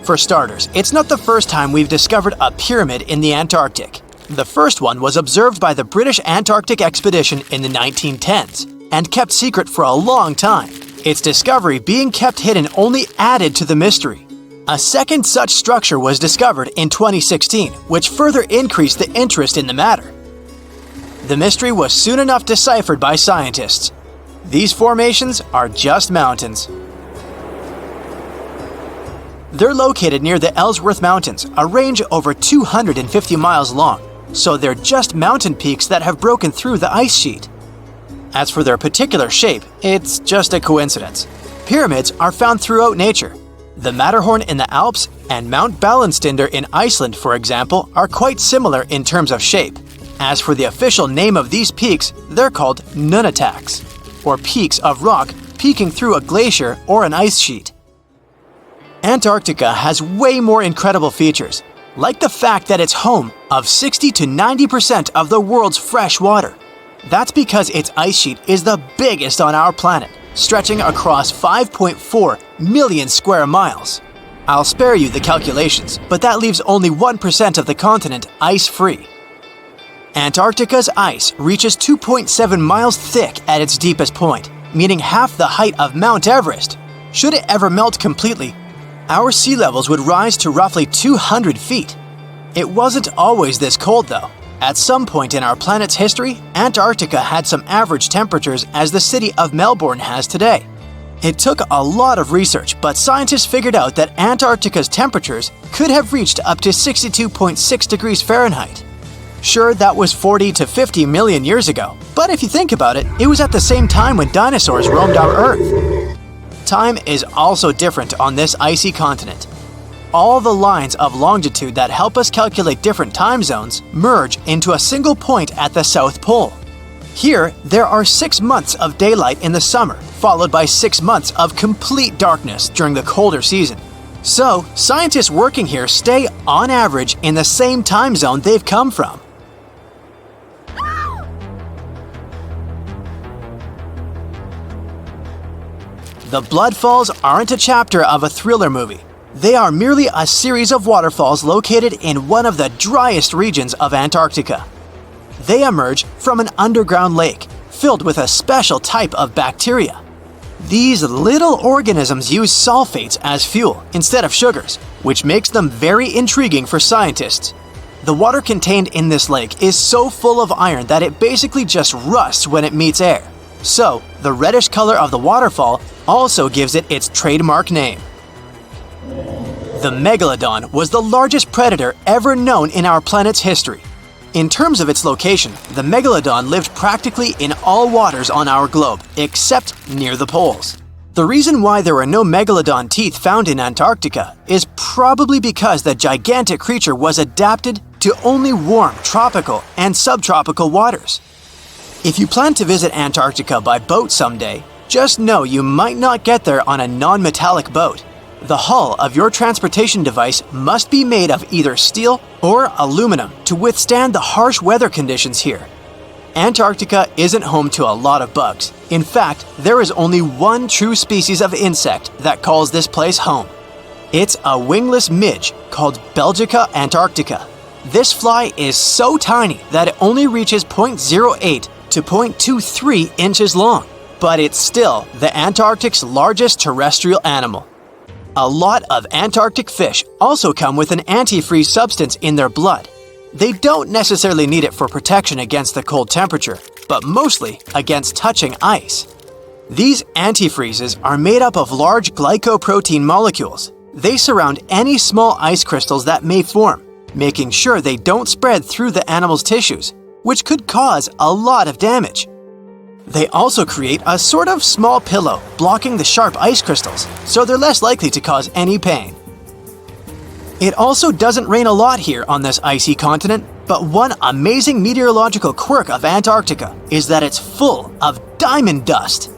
For starters, it's not the first time we've discovered a pyramid in the Antarctic. The first one was observed by the British Antarctic expedition in the 1910s and kept secret for a long time. Its discovery being kept hidden only added to the mystery. A second such structure was discovered in 2016, which further increased the interest in the matter. The mystery was soon enough deciphered by scientists. These formations are just mountains. They're located near the Ellsworth Mountains, a range over 250 miles long, so they're just mountain peaks that have broken through the ice sheet. As for their particular shape, it's just a coincidence. Pyramids are found throughout nature. The Matterhorn in the Alps and Mount Ballenstinder in Iceland, for example, are quite similar in terms of shape. As for the official name of these peaks, they're called nunataks, or peaks of rock peeking through a glacier or an ice sheet. Antarctica has way more incredible features, like the fact that it's home of 60 to 90% of the world's fresh water. That's because its ice sheet is the biggest on our planet, stretching across 5.4 million square miles. I'll spare you the calculations, but that leaves only 1% of the continent ice-free. Antarctica's ice reaches 2.7 miles thick at its deepest point, meaning half the height of Mount Everest. Should it ever melt completely, our sea levels would rise to roughly 200 feet. It wasn't always this cold, though. At some point in our planet's history, Antarctica had some average temperatures as the city of Melbourne has today. It took a lot of research, but scientists figured out that Antarctica's temperatures could have reached up to 62.6 degrees Fahrenheit. Sure, that was 40 to 50 million years ago, but if you think about it, it was at the same time when dinosaurs roamed our Earth. Time is also different on this icy continent. All the lines of longitude that help us calculate different time zones merge into a single point at the South Pole. Here, there are 6 months of daylight in the summer, followed by 6 months of complete darkness during the colder season. So, scientists working here stay, on average, in the same time zone they've come from. The Bloodfalls aren't a chapter of a thriller movie. They are merely a series of waterfalls located in one of the driest regions of Antarctica. They emerge from an underground lake filled with a special type of bacteria. These little organisms use sulfates as fuel instead of sugars, which makes them very intriguing for scientists. The water contained in this lake is so full of iron that it basically just rusts when it meets air. So, the reddish color of the waterfall also gives it its trademark name. The megalodon was the largest predator ever known in our planet's history. In terms of its location, the megalodon lived practically in all waters on our globe, except near the poles. The reason why there are no megalodon teeth found in Antarctica is probably because the gigantic creature was adapted to only warm tropical and subtropical waters. If you plan to visit Antarctica by boat someday, Just know you might not get there on a non-metallic boat. The hull of your transportation device must be made of either steel or aluminum to withstand the harsh weather conditions here. Antarctica isn't home to a lot of bugs. In fact, there is only one true species of insect that calls this place home. It's a wingless midge called Belgica antarctica. This fly is so tiny that it only reaches 0.08 to 0.23 inches long, but it's still the Antarctic's largest terrestrial animal. A lot of Antarctic fish also come with an antifreeze substance in their blood. They don't necessarily need it for protection against the cold temperature, but mostly against touching ice. These antifreezes are made up of large glycoprotein molecules. They surround any small ice crystals that may form, making sure they don't spread through the animal's tissues, which could cause a lot of damage. They also create a sort of small pillow blocking the sharp ice crystals, so they're less likely to cause any pain. It also doesn't rain a lot here on this icy continent, but one amazing meteorological quirk of Antarctica is that it's full of diamond dust.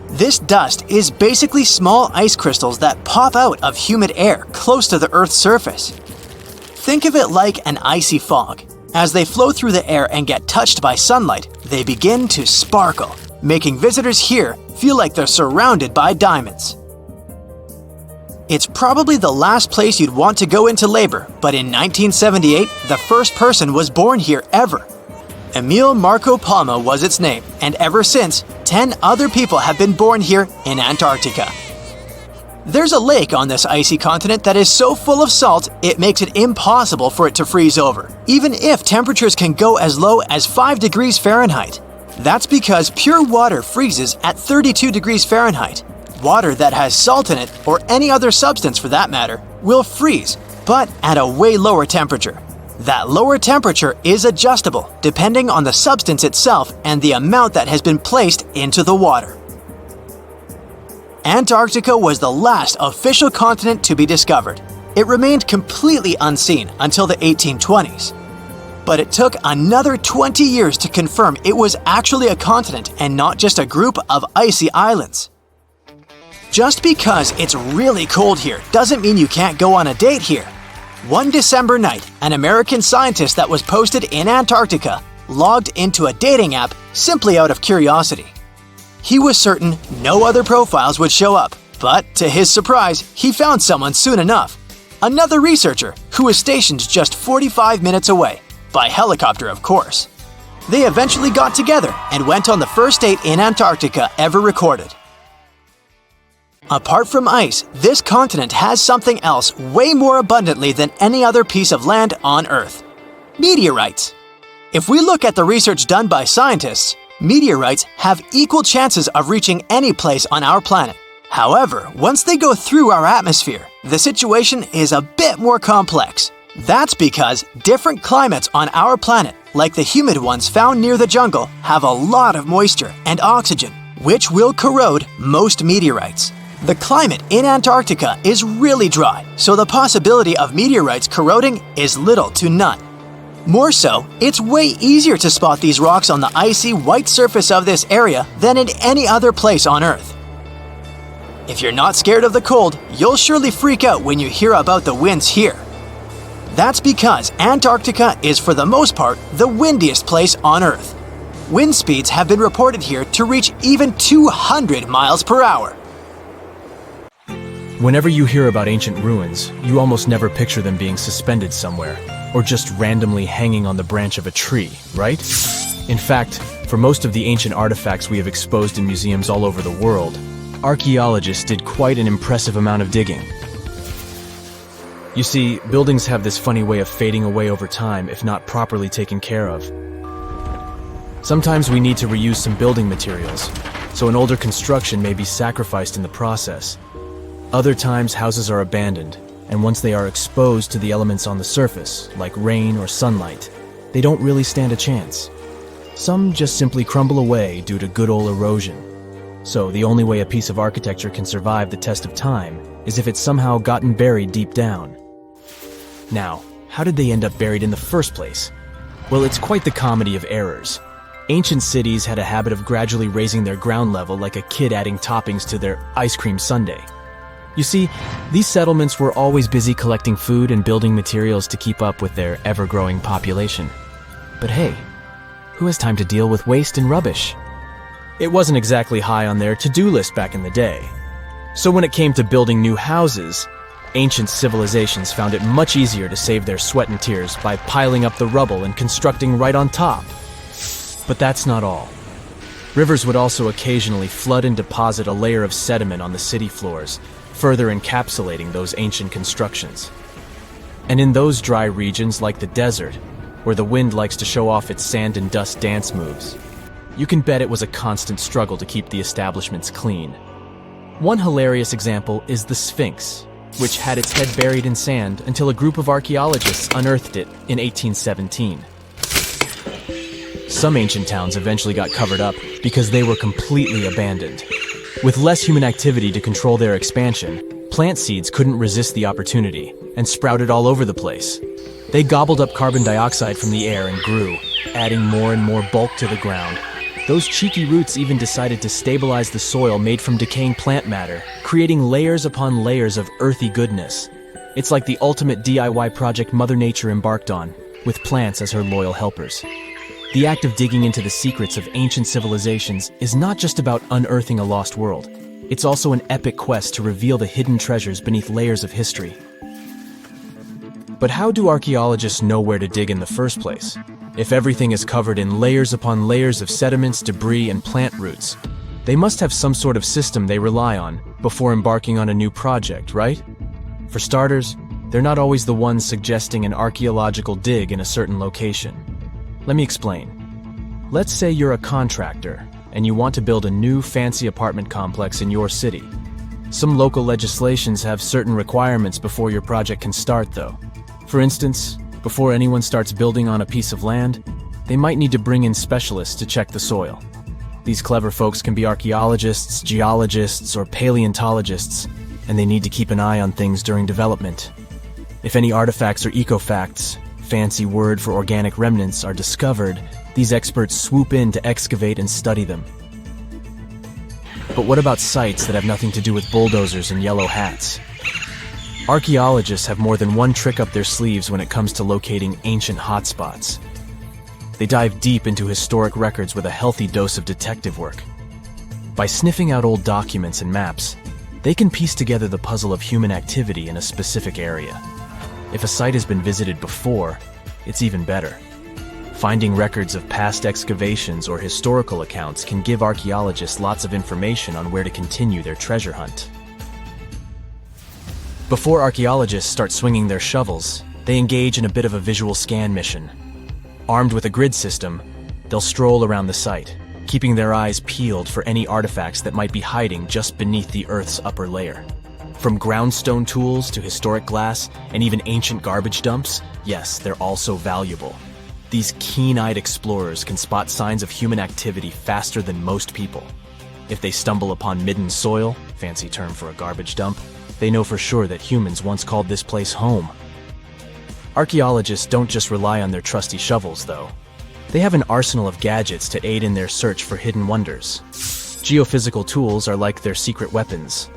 This dust is basically small ice crystals that pop out of humid air close to the Earth's surface. Think of it like an icy fog. As they flow through the air and get touched by sunlight, they begin to sparkle, making visitors here feel like they're surrounded by diamonds. It's probably the last place you'd want to go into labor, but in 1978, the first person was born here ever. Emil Marco Palma was its name, and ever since, 10 other people have been born here in Antarctica. There's a lake on this icy continent that is so full of salt, it makes it impossible for it to freeze over, even if temperatures can go as low as 5 degrees Fahrenheit. That's because pure water freezes at 32 degrees Fahrenheit. Water that has salt in it, or any other substance for that matter, will freeze, but at a way lower temperature. That lower temperature is adjustable depending on the substance itself and the amount that has been placed into the water. Antarctica was the last official continent to be discovered. It remained completely unseen until the 1820s. But it took another 20 years to confirm it was actually a continent and not just a group of icy islands. Just because it's really cold here doesn't mean you can't go on a date here. One December night, an American scientist that was posted in Antarctica logged into a dating app simply out of curiosity. He was certain no other profiles would show up, but to his surprise, he found someone soon enough. Another researcher who was stationed just 45 minutes away, by helicopter of course. They eventually got together and went on the first date in Antarctica ever recorded. Apart from ice, this continent has something else way more abundantly than any other piece of land on Earth: meteorites. If we look at the research done by scientists, meteorites have equal chances of reaching any place on our planet. However, once they go through our atmosphere, the situation is a bit more complex. That's because different climates on our planet, like the humid ones found near the jungle, have a lot of moisture and oxygen, which will corrode most meteorites. The climate in Antarctica is really dry, so the possibility of meteorites corroding is little to none. More so, it's way easier to spot these rocks on the icy white surface of this area than in any other place on Earth. If you're not scared of the cold, you'll surely freak out when you hear about the winds here. That's because Antarctica is for the most part the windiest place on Earth. Wind speeds have been reported here to reach even 200 miles per hour. Whenever you hear about ancient ruins, you almost never picture them being suspended somewhere, or just randomly hanging on the branch of a tree, right? In fact, for most of the ancient artifacts we have exposed in museums all over the world, archaeologists did quite an impressive amount of digging. You see, buildings have this funny way of fading away over time if not properly taken care of. Sometimes we need to reuse some building materials, so an older construction may be sacrificed in the process. Other times houses are abandoned, and once they are exposed to the elements on the surface, like rain or sunlight, they don't really stand a chance. Some just simply crumble away due to good old erosion. So the only way a piece of architecture can survive the test of time is if it's somehow gotten buried deep down. Now, how did they end up buried in the first place? Well, it's quite the comedy of errors. Ancient cities had a habit of gradually raising their ground level like a kid adding toppings to their ice cream sundae. You see, these settlements were always busy collecting food and building materials to keep up with their ever-growing population. But hey, who has time to deal with waste and rubbish? It wasn't exactly high on their to-do list back in the day. So when it came to building new houses, ancient civilizations found it much easier to save their sweat and tears by piling up the rubble and constructing right on top. But that's not all. Rivers would also occasionally flood and deposit a layer of sediment on the city floors, further encapsulating those ancient constructions. And in those dry regions like the desert, where the wind likes to show off its sand and dust dance moves, you can bet it was a constant struggle to keep the establishments clean. One hilarious example is the Sphinx, which had its head buried in sand until a group of archaeologists unearthed it in 1817. Some ancient towns eventually got covered up because they were completely abandoned. With less human activity to control their expansion, plant seeds couldn't resist the opportunity and sprouted all over the place. They gobbled up carbon dioxide from the air and grew, adding more and more bulk to the ground. Those cheeky roots even decided to stabilize the soil made from decaying plant matter, creating layers upon layers of earthy goodness. It's like the ultimate DIY project Mother Nature embarked on, with plants as her loyal helpers. The act of digging into the secrets of ancient civilizations is not just about unearthing a lost world. It's also an epic quest to reveal the hidden treasures beneath layers of history. But how do archaeologists know where to dig in the first place? If everything is covered in layers upon layers of sediments, debris, and plant roots, they must have some sort of system they rely on before embarking on a new project, right? For starters, they're not always the ones suggesting an archaeological dig in a certain location. Let me explain. Let's say you're a contractor and you want to build a new fancy apartment complex in your city. Some local legislations have certain requirements before your project can start, though. For instance, before anyone starts building on a piece of land, they might need to bring in specialists to check the soil. These clever folks can be archaeologists, geologists, or paleontologists, and they need to keep an eye on things during development. If any artifacts or ecofacts, fancy word for organic remnants, are discovered, these experts swoop in to excavate and study them. But what about sites that have nothing to do with bulldozers and yellow hats? Archaeologists have more than one trick up their sleeves when it comes to locating ancient hotspots. They dive deep into historic records with a healthy dose of detective work. By sniffing out old documents and maps, they can piece together the puzzle of human activity in a specific area. If a site has been visited before, it's even better. Finding records of past excavations or historical accounts can give archaeologists lots of information on where to continue their treasure hunt. Before archaeologists start swinging their shovels, they engage in a bit of a visual scan mission. Armed with a grid system, they'll stroll around the site, keeping their eyes peeled for any artifacts that might be hiding just beneath the Earth's upper layer. From groundstone tools to historic glass and even ancient garbage dumps, yes, they're also valuable. These keen-eyed explorers can spot signs of human activity faster than most people. If they stumble upon midden soil, fancy term for a garbage dump, they know for sure that humans once called this place home. Archaeologists don't just rely on their trusty shovels, though. They have an arsenal of gadgets to aid in their search for hidden wonders. Geophysical tools are like their secret weapons.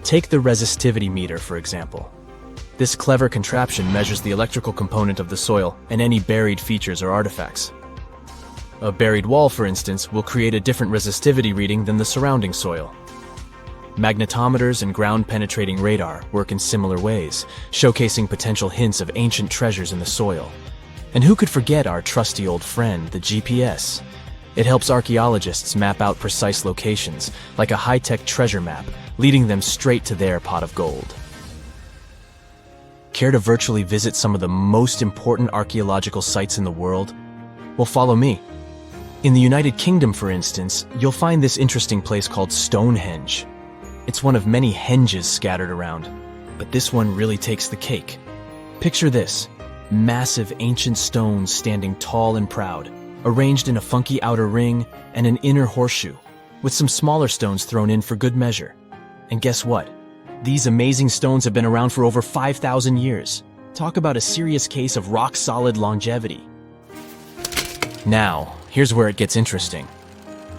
Take the resistivity meter, for example. This clever contraption measures the electrical component of the soil and any buried features or artifacts. A buried wall, for instance, will create a different resistivity reading than the surrounding soil. Magnetometers and ground-penetrating radar work in similar ways, showcasing potential hints of ancient treasures in the soil. And who could forget our trusty old friend, the GPS? It helps archaeologists map out precise locations, like a high-tech treasure map, leading them straight to their pot of gold. Care to virtually visit some of the most important archaeological sites in the world? Well, follow me. In the United Kingdom, for instance, you'll find this interesting place called Stonehenge. It's one of many henges scattered around, but this one really takes the cake. Picture this: massive ancient stones standing tall and proud, arranged in a funky outer ring and an inner horseshoe, with some smaller stones thrown in for good measure. And guess what? These amazing stones have been around for over 5,000 years. Talk about a serious case of rock-solid longevity. Now, here's where it gets interesting.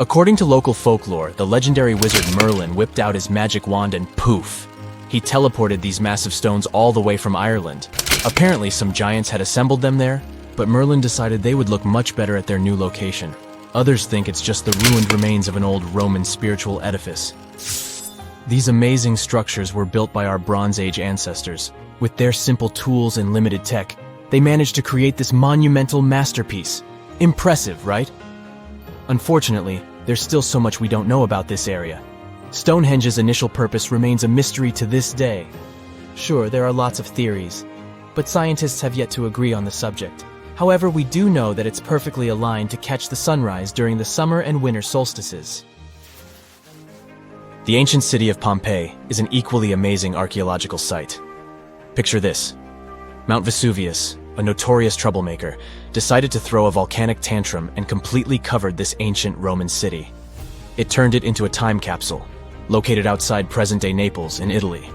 According to local folklore, the legendary wizard Merlin whipped out his magic wand and poof! He teleported these massive stones all the way from Ireland. Apparently, some giants had assembled them there, but Merlin decided they would look much better at their new location. Others think it's just the ruined remains of an old Roman spiritual edifice. These amazing structures were built by our Bronze Age ancestors. With their simple tools and limited tech, they managed to create this monumental masterpiece. Impressive, right? Unfortunately, there's still so much we don't know about this area. Stonehenge's initial purpose remains a mystery to this day. Sure, there are lots of theories, but scientists have yet to agree on the subject. However, we do know that it's perfectly aligned to catch the sunrise during the summer and winter solstices. The ancient city of Pompeii is an equally amazing archaeological site. Picture this. Mount Vesuvius, a notorious troublemaker, decided to throw a volcanic tantrum and completely covered this ancient Roman city. It turned it into a time capsule, located outside present-day Naples in Italy.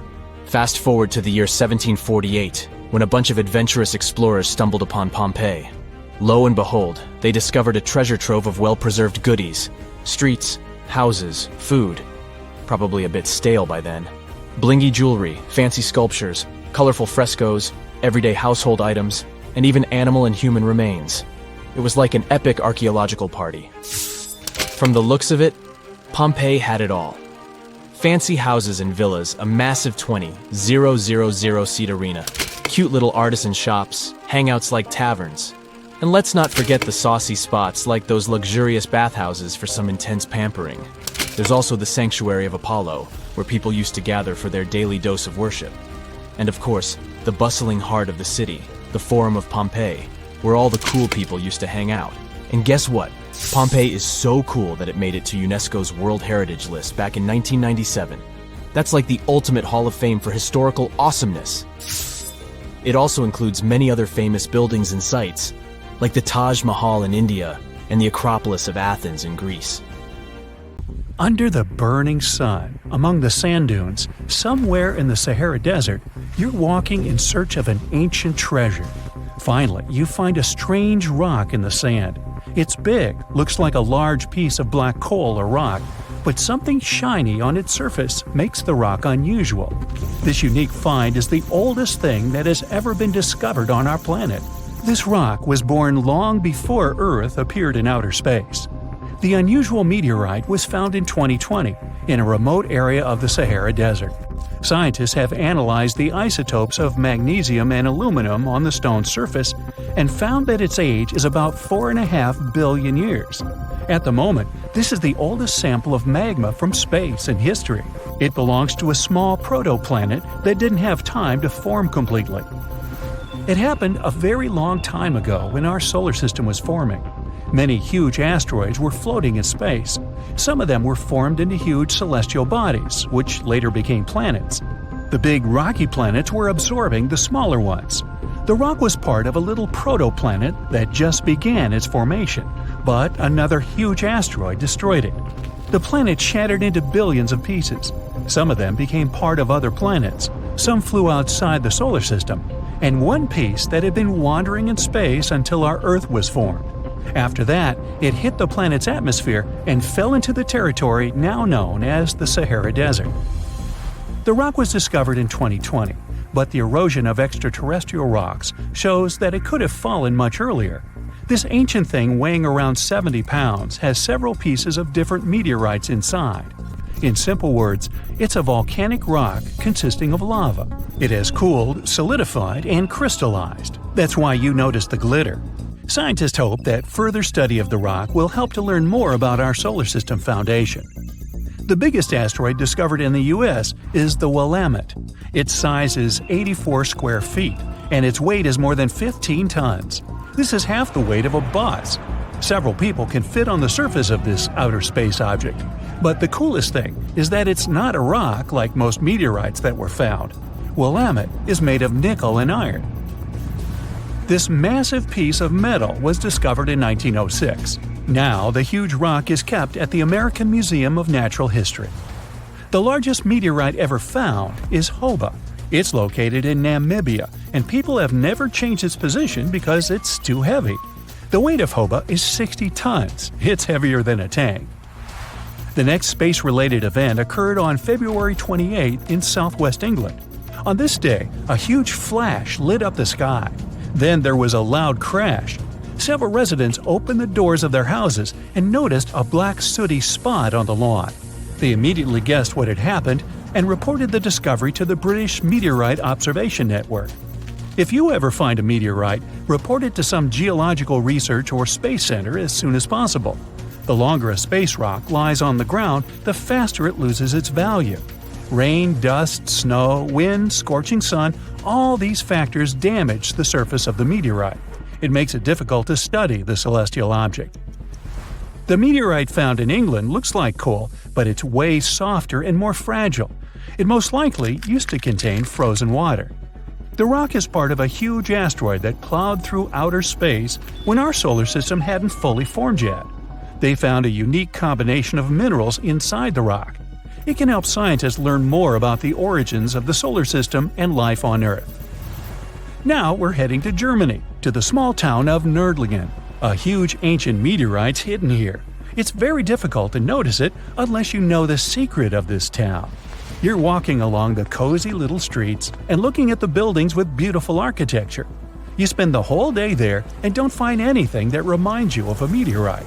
Fast forward to the year 1748, when a bunch of adventurous explorers stumbled upon Pompeii. Lo and behold, they discovered a treasure trove of well-preserved goodies, streets, houses, food, probably a bit stale by then, blingy jewelry, fancy sculptures, colorful frescoes, everyday household items, and even animal and human remains. It was like an epic archaeological party. From the looks of it, Pompeii had it all. Fancy houses and villas, a massive 20,000-seat arena, cute little artisan shops, hangouts like taverns. And let's not forget the saucy spots like those luxurious bathhouses for some intense pampering. There's also the Sanctuary of Apollo, where people used to gather for their daily dose of worship. And of course, the bustling heart of the city, the Forum of Pompeii, where all the cool people used to hang out. And guess what? Pompeii is so cool that it made it to UNESCO's World Heritage List back in 1997. That's like the ultimate Hall of Fame for historical awesomeness. It also includes many other famous buildings and sites, like the Taj Mahal in India and the Acropolis of Athens in Greece. Under the burning sun, among the sand dunes, somewhere in the Sahara Desert, you're walking in search of an ancient treasure. Finally, you find a strange rock in the sand. It's big, looks like a large piece of black coal or rock, but something shiny on its surface makes the rock unusual. This unique find is the oldest thing that has ever been discovered on our planet. This rock was born long before Earth appeared in outer space. The unusual meteorite was found in 2020 in a remote area of the Sahara Desert. Scientists have analyzed the isotopes of magnesium and aluminum on the stone's surface and found that its age is about 4.5 billion years. At the moment, this is the oldest sample of magma from space in history. It belongs to a small protoplanet that didn't have time to form completely. It happened a very long time ago when our solar system was forming. Many huge asteroids were floating in space. Some of them were formed into huge celestial bodies, which later became planets. The big rocky planets were absorbing the smaller ones. The rock was part of a little protoplanet that just began its formation, but another huge asteroid destroyed it. The planet shattered into billions of pieces. Some of them became part of other planets. Some flew outside the solar system, and one piece that had been wandering in space until our Earth was formed. After that, it hit the planet's atmosphere and fell into the territory now known as the Sahara Desert. The rock was discovered in 2020, but the erosion of extraterrestrial rocks shows that it could have fallen much earlier. This ancient thing weighing around 70 pounds has several pieces of different meteorites inside. In simple words, it's a volcanic rock consisting of lava. It has cooled, solidified, and crystallized. That's why you notice the glitter. Scientists hope that further study of the rock will help to learn more about our solar system foundation. The biggest asteroid discovered in the U.S. is the Willamette. Its size is 84 square feet, and its weight is more than 15 tons. This is half the weight of a bus. Several people can fit on the surface of this outer space object. But the coolest thing is that it's not a rock like most meteorites that were found. Willamette is made of nickel and iron. This massive piece of metal was discovered in 1906. Now, the huge rock is kept at the American Museum of Natural History. The largest meteorite ever found is Hoba. It's located in Namibia, and people have never changed its position because it's too heavy. The weight of Hoba is 60 tons. It's heavier than a tank. The next space-related event occurred on February 28 in southwest England. On this day, a huge flash lit up the sky. Then there was a loud crash. Several residents opened the doors of their houses and noticed a black sooty spot on the lawn. They immediately guessed what had happened and reported the discovery to the British Meteorite Observation Network. If you ever find a meteorite, report it to some geological research or space center as soon as possible. The longer a space rock lies on the ground, the faster it loses its value. Rain, dust, snow, wind, scorching sun, all these factors damage the surface of the meteorite. It makes it difficult to study the celestial object. The meteorite found in England looks like coal, but it's way softer and more fragile. It most likely used to contain frozen water. The rock is part of a huge asteroid that plowed through outer space when our solar system hadn't fully formed yet. They found a unique combination of minerals inside the rock. It can help scientists learn more about the origins of the solar system and life on Earth. Now we're heading to Germany, to the small town of Nördlingen. A huge ancient meteorite's hidden here. It's very difficult to notice it unless you know the secret of this town. You're walking along the cozy little streets and looking at the buildings with beautiful architecture. You spend the whole day there and don't find anything that reminds you of a meteorite.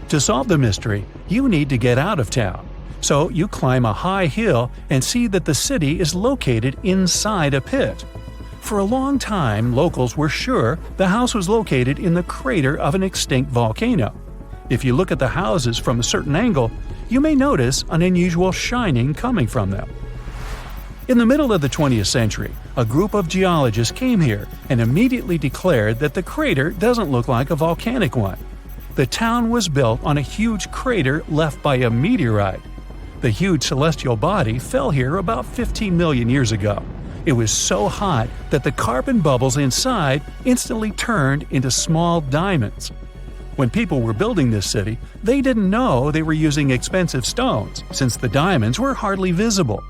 To solve the mystery, you need to get out of town. So you climb a high hill and see that the city is located inside a pit. For a long time, locals were sure the house was located in the crater of an extinct volcano. If you look at the houses from a certain angle, you may notice an unusual shining coming from them. In the middle of the 20th century, a group of geologists came here and immediately declared that the crater doesn't look like a volcanic one. The town was built on a huge crater left by a meteorite. The huge celestial body fell here about 15 million years ago. It was so hot that the carbon bubbles inside instantly turned into small diamonds. When people were building this city, they didn't know they were using expensive stones, since the diamonds were hardly visible.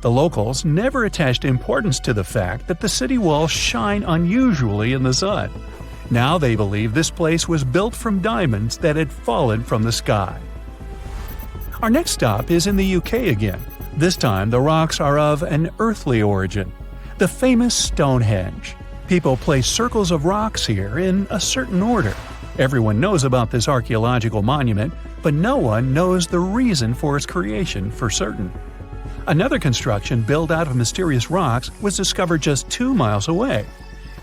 The locals never attached importance to the fact that the city walls shine unusually in the sun. Now they believe this place was built from diamonds that had fallen from the sky. Our next stop is in the UK again. This time the rocks are of an earthly origin. The famous Stonehenge. People place circles of rocks here in a certain order. Everyone knows about this archaeological monument, but no one knows the reason for its creation for certain. Another construction built out of mysterious rocks was discovered just 2 miles away.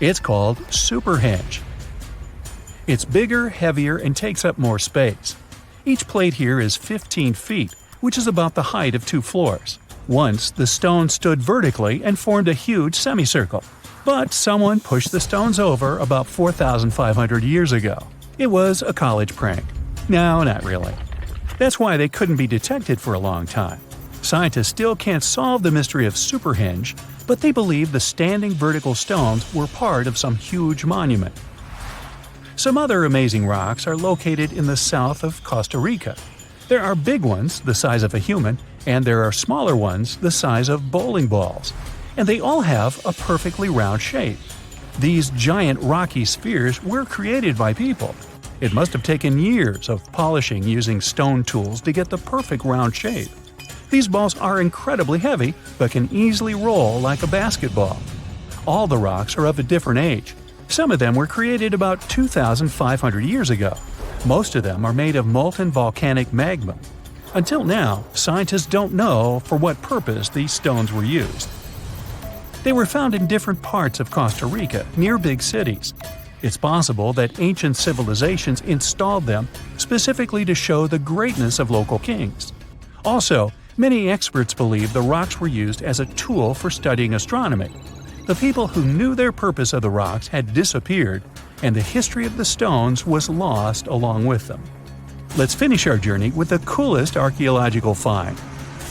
It's called Superhenge. It's bigger, heavier, and takes up more space. Each plate here is 15 feet, which is about the height of 2 floors. Once, the stone stood vertically and formed a huge semicircle. But someone pushed the stones over about 4,500 years ago. It was a college prank. No, not really. That's why they couldn't be detected for a long time. Scientists still can't solve the mystery of Superhenge, but they believe the standing vertical stones were part of some huge monument. Some other amazing rocks are located in the south of Costa Rica. There are big ones, the size of a human, and there are smaller ones, the size of bowling balls. And they all have a perfectly round shape. These giant rocky spheres were created by people. It must have taken years of polishing using stone tools to get the perfect round shape. These balls are incredibly heavy, but can easily roll like a basketball. All the rocks are of a different age. Some of them were created about 2,500 years ago. Most of them are made of molten volcanic magma. Until now, scientists don't know for what purpose these stones were used. They were found in different parts of Costa Rica, near big cities. It's possible that ancient civilizations installed them specifically to show the greatness of local kings. Also, many experts believe the rocks were used as a tool for studying astronomy. The people who knew their purpose of the rocks had disappeared, and the history of the stones was lost along with them. Let's finish our journey with the coolest archaeological find.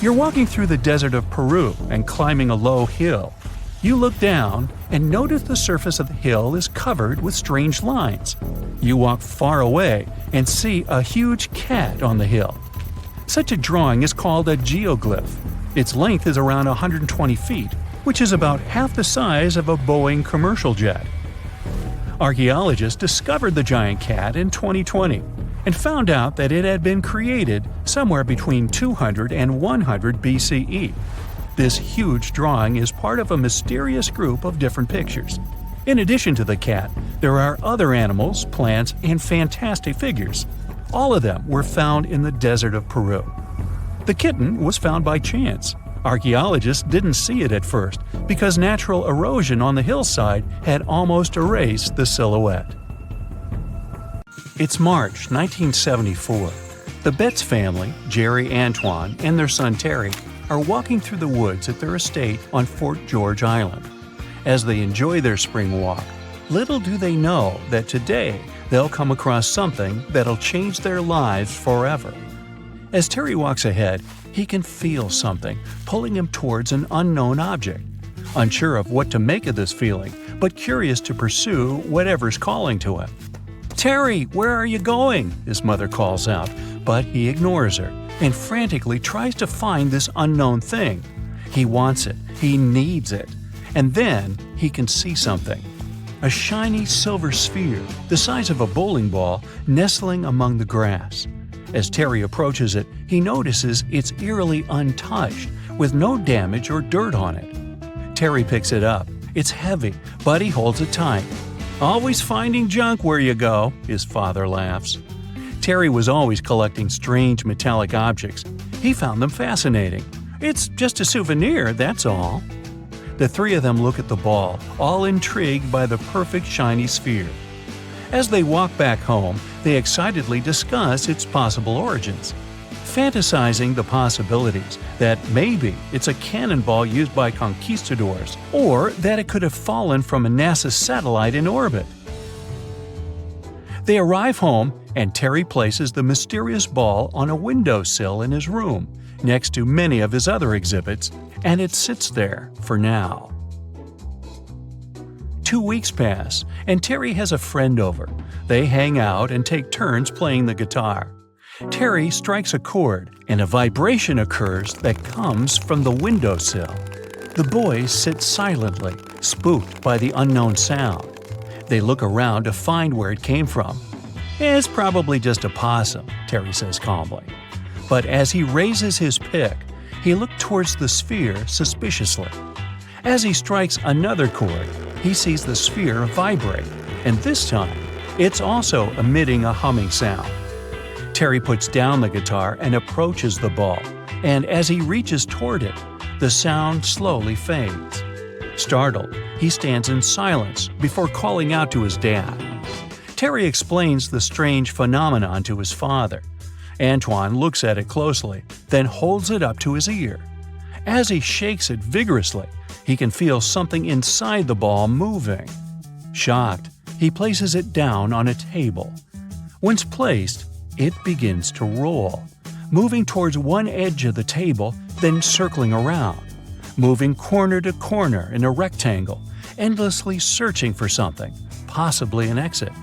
You're walking through the desert of Peru and climbing a low hill. You look down and notice the surface of the hill is covered with strange lines. You walk far away and see a huge cat on the hill. Such a drawing is called a geoglyph. Its length is around 120 feet, which is about half the size of a Boeing commercial jet. Archaeologists discovered the giant cat in 2020 and found out that it had been created somewhere between 200 and 100 BCE. This huge drawing is part of a mysterious group of different pictures. In addition to the cat, there are other animals, plants, and fantastic figures. All of them were found in the desert of Peru. The kitten was found by chance. Archaeologists didn't see it at first because natural erosion on the hillside had almost erased the silhouette. It's March 1974. The Betts family, Jerry, Antoine, and their son Terry, are walking through the woods at their estate on Fort George Island. As they enjoy their spring walk, little do they know that today they'll come across something that'll change their lives forever. As Terry walks ahead, he can feel something pulling him towards an unknown object. Unsure of what to make of this feeling, but curious to pursue whatever's calling to him. "Terry, where are you going?" his mother calls out, but he ignores her and frantically tries to find this unknown thing. He wants it, he needs it, and then he can see something. A shiny silver sphere, the size of a bowling ball, nestling among the grass. As Terry approaches it, he notices it's eerily untouched, with no damage or dirt on it. Terry picks it up. It's heavy, but he holds it tight. "Always finding junk where you go," his father laughs. Terry was always collecting strange metallic objects. He found them fascinating. "It's just a souvenir, that's all." The three of them look at the ball, all intrigued by the perfect shiny sphere. As they walk back home, they excitedly discuss its possible origins, fantasizing the possibilities that maybe it's a cannonball used by conquistadors, or that it could have fallen from a NASA satellite in orbit. They arrive home, and Terry places the mysterious ball on a windowsill in his room, next to many of his other exhibits, and it sits there for now. 2 weeks pass, and Terry has a friend over. They hang out and take turns playing the guitar. Terry strikes a chord, and a vibration occurs that comes from the windowsill. The boys sit silently, spooked by the unknown sound. They look around to find where it came from. "It's probably just a possum," Terry says calmly. But as he raises his pick, he looks towards the sphere suspiciously. As he strikes another chord, he sees the sphere vibrate, and this time, it's also emitting a humming sound. Terry puts down the guitar and approaches the ball, and as he reaches toward it, the sound slowly fades. Startled, he stands in silence before calling out to his dad. Terry explains the strange phenomenon to his father. Antoine looks at it closely, then holds it up to his ear. As he shakes it vigorously, he can feel something inside the ball moving. Shocked, he places it down on a table. Once placed, it begins to roll, moving towards one edge of the table, then circling around, moving corner to corner in a rectangle, endlessly searching for something, possibly an exit,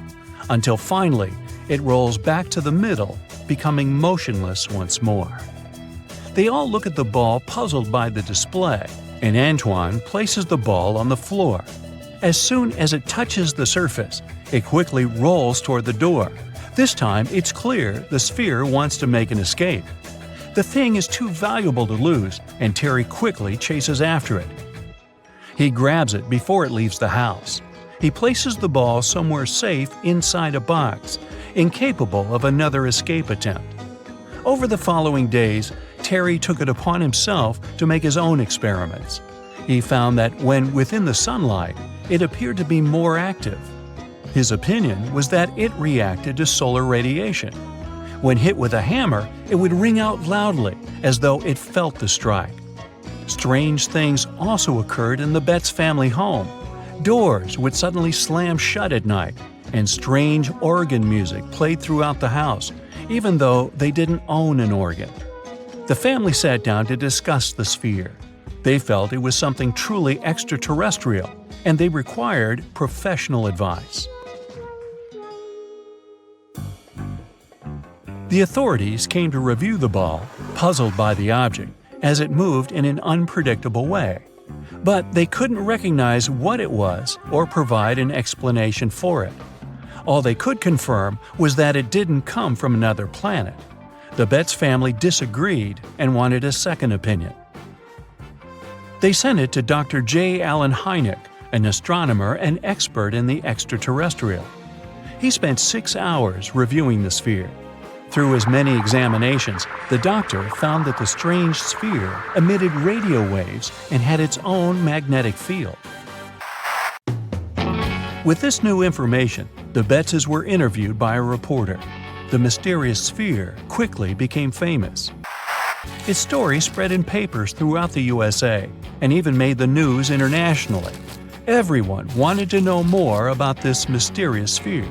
until finally it rolls back to the middle, becoming motionless once more. They all look at the ball, puzzled by the display, and Antoine places the ball on the floor. As soon as it touches the surface, it quickly rolls toward the door. This time, it's clear the sphere wants to make an escape. The thing is too valuable to lose, and Terry quickly chases after it. He grabs it before it leaves the house. He places the ball somewhere safe inside a box, incapable of another escape attempt. Over the following days, Terry took it upon himself to make his own experiments. He found that when within the sunlight, it appeared to be more active. His opinion was that it reacted to solar radiation. When hit with a hammer, it would ring out loudly, as though it felt the strike. Strange things also occurred in the Betts family home. Doors would suddenly slam shut at night, and strange organ music played throughout the house, even though they didn't own an organ. The family sat down to discuss the sphere. They felt it was something truly extraterrestrial, and they required professional advice. The authorities came to review the ball, puzzled by the object, as it moved in an unpredictable way. but they couldn't recognize what it was or provide an explanation for it. All they could confirm was that it didn't come from another planet. The Betts family disagreed and wanted a second opinion. They sent it to Dr. J. Allen Hynek, an astronomer and expert in the extraterrestrial. He spent 6 hours reviewing the sphere. Through his many examinations, the doctor found that the strange sphere emitted radio waves and had its own magnetic field. With this new information, the Bettses were interviewed by a reporter. The mysterious sphere quickly became famous. Its story spread in papers throughout the USA and even made the news internationally. Everyone wanted to know more about this mysterious sphere.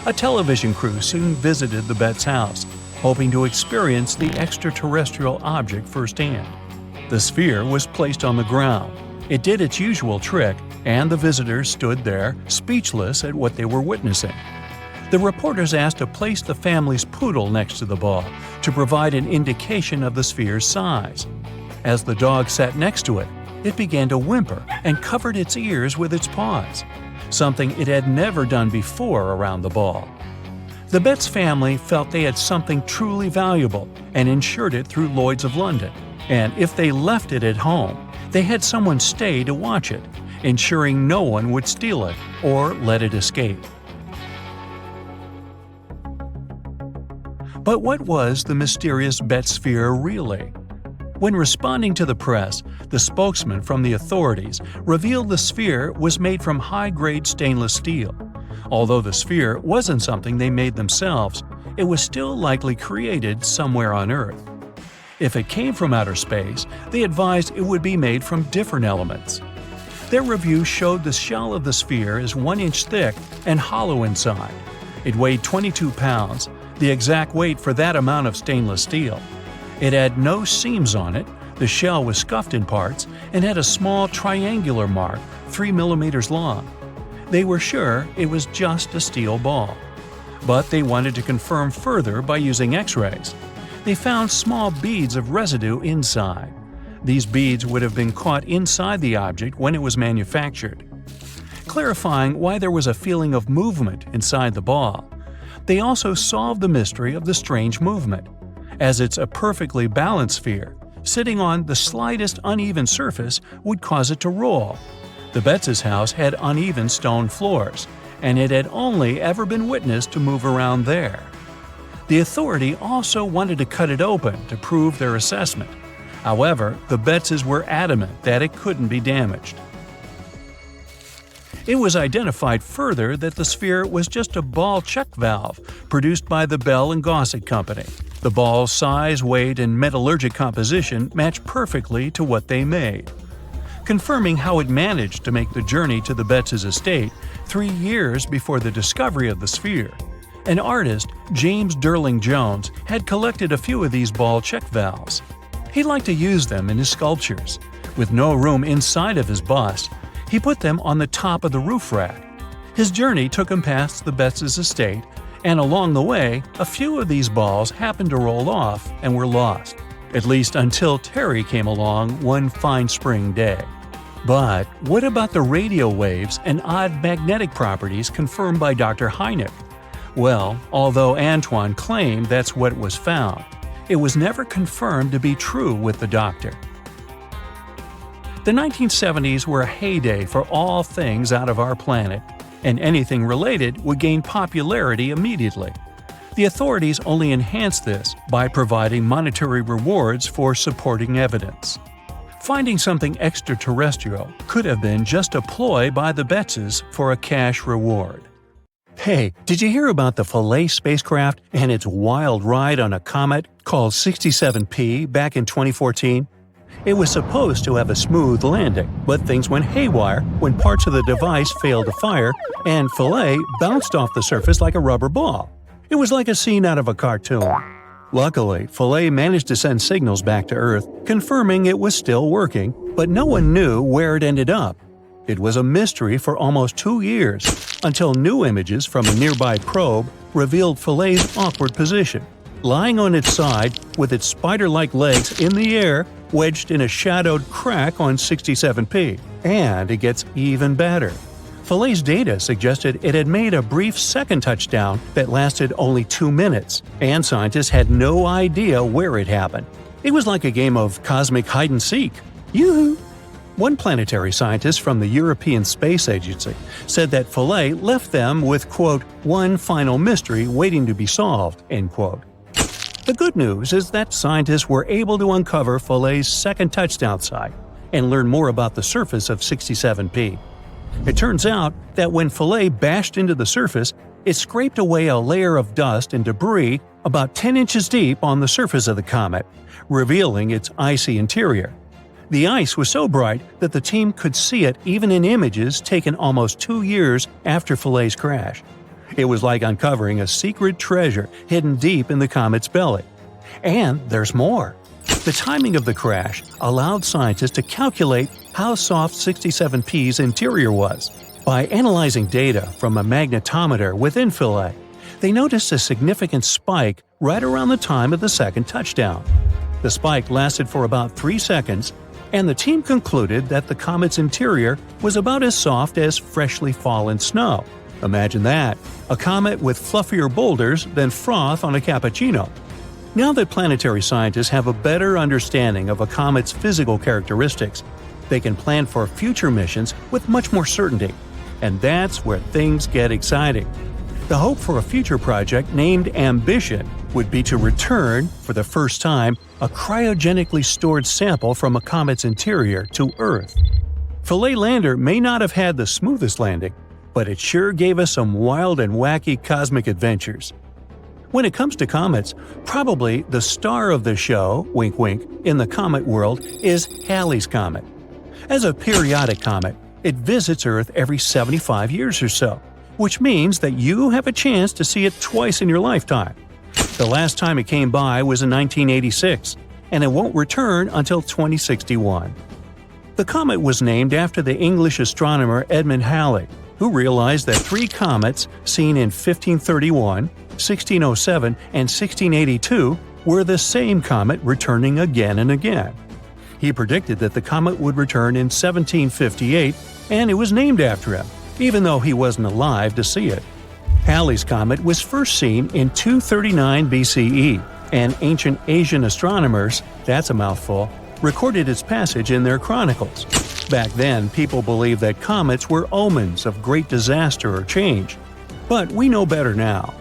A television crew soon visited the Betts' house, hoping to experience the extraterrestrial object firsthand. The sphere was placed on the ground. It did its usual trick, and the visitors stood there, speechless at what they were witnessing. The reporters asked to place the family's poodle next to the ball to provide an indication of the sphere's size. As the dog sat next to it, it began to whimper and covered its ears with its paws, something it had never done before around the ball. The Betts family felt they had something truly valuable and insured it through Lloyd's of London, and if they left it at home, they had someone stay to watch it, ensuring no one would steal it or let it escape. But what was the mysterious Betts sphere really? When responding to the press, the spokesman from the authorities revealed the sphere was made from high-grade stainless steel. Although the sphere wasn't something they made themselves, it was still likely created somewhere on Earth. If it came from outer space, they advised it would be made from different elements. Their review showed the shell of the sphere is 1 inch thick and hollow inside. It weighed 22 pounds, the exact weight for that amount of stainless steel. It had no seams on it, the shell was scuffed in parts, and had a small triangular mark 3 millimeters long. They were sure it was just a steel ball. But they wanted to confirm further by using X-rays. They found small beads of residue inside. These beads would have been caught inside the object when it was manufactured. Clarifying why there was a feeling of movement inside the ball, they also solved the mystery of the strange movement. As it's a perfectly balanced sphere, sitting on the slightest uneven surface would cause it to roll. The Betts' house had uneven stone floors, and it had only ever been witnessed to move around there. The authority also wanted to cut it open to prove their assessment. However, the Bettses were adamant that it couldn't be damaged. It was identified further that the sphere was just a ball check valve produced by the Bell & Gossett Company. The ball's size, weight, and metallurgic composition matched perfectly to what they made. Confirming how it managed to make the journey to the Betts' estate 3 years before the discovery of the sphere, an artist, James Durling Jones, had collected a few of these ball check valves. He liked to use them in his sculptures. With no room inside of his bust, he put them on the top of the roof rack. His journey took him past the Betts' estate, and along the way, a few of these balls happened to roll off and were lost, at least until Terry came along one fine spring day. But what about the radio waves and odd magnetic properties confirmed by Dr. Hynek? Well, although Antoine claimed that's what was found, it was never confirmed to be true with the doctor. The 1970s were a heyday for all things out of our planet, and anything related would gain popularity immediately. The authorities only enhanced this by providing monetary rewards for supporting evidence. Finding something extraterrestrial could have been just a ploy by the Bettses for a cash reward. Hey, did you hear about the Philae spacecraft and its wild ride on a comet called 67P back in 2014? It was supposed to have a smooth landing, but things went haywire when parts of the device failed to fire and Philae bounced off the surface like a rubber ball. It was like a scene out of a cartoon. Luckily, Philae managed to send signals back to Earth, confirming it was still working, but no one knew where it ended up. It was a mystery for almost 2 years, until new images from a nearby probe revealed Philae's awkward position. lying on its side with its spider-like legs in the air, wedged in a shadowed crack on 67P. And it gets even better. Philae's data suggested it had made a brief second touchdown that lasted only 2 minutes, and scientists had no idea where it happened. It was like a game of cosmic hide-and-seek. Yoo-hoo! One planetary scientist from the European Space Agency said that Philae left them with, quote, one final mystery waiting to be solved, end quote. The good news is that scientists were able to uncover Philae's second touchdown site and learn more about the surface of 67P. It turns out that when Philae bashed into the surface, it scraped away a layer of dust and debris about 10 inches deep on the surface of the comet, revealing its icy interior. The ice was so bright that the team could see it even in images taken almost 2 years after Philae's crash. It was like uncovering a secret treasure hidden deep in the comet's belly. And there's more. The timing of the crash allowed scientists to calculate how soft 67P's interior was. By analyzing data from a magnetometer within Philae, they noticed a significant spike right around the time of the second touchdown. The spike lasted for about 3 seconds, and the team concluded that the comet's interior was about as soft as freshly fallen snow. Imagine that, a comet with fluffier boulders than froth on a cappuccino. Now that planetary scientists have a better understanding of a comet's physical characteristics, they can plan for future missions with much more certainty. And that's where things get exciting. The hope for a future project named Ambition would be to return, for the first time, a cryogenically stored sample from a comet's interior to Earth. Philae lander may not have had the smoothest landing, but it sure gave us some wild and wacky cosmic adventures. When it comes to comets, probably the star of the show, wink wink, in the comet world is Halley's Comet. As a periodic comet, it visits Earth every 75 years or so, which means that you have a chance to see it twice in your lifetime. The last time it came by was in 1986, and it won't return until 2061. The comet was named after the English astronomer Edmund Halley, who realized that 3 comets seen in 1531, 1607, and 1682 were the same comet returning again and again. He predicted that the comet would return in 1758, and it was named after him, even though he wasn't alive to see it. Halley's Comet was first seen in 239 BCE, and ancient Asian astronomers, that's a mouthful, recorded its passage in their chronicles. Back then, people believed that comets were omens of great disaster or change. But we know better now.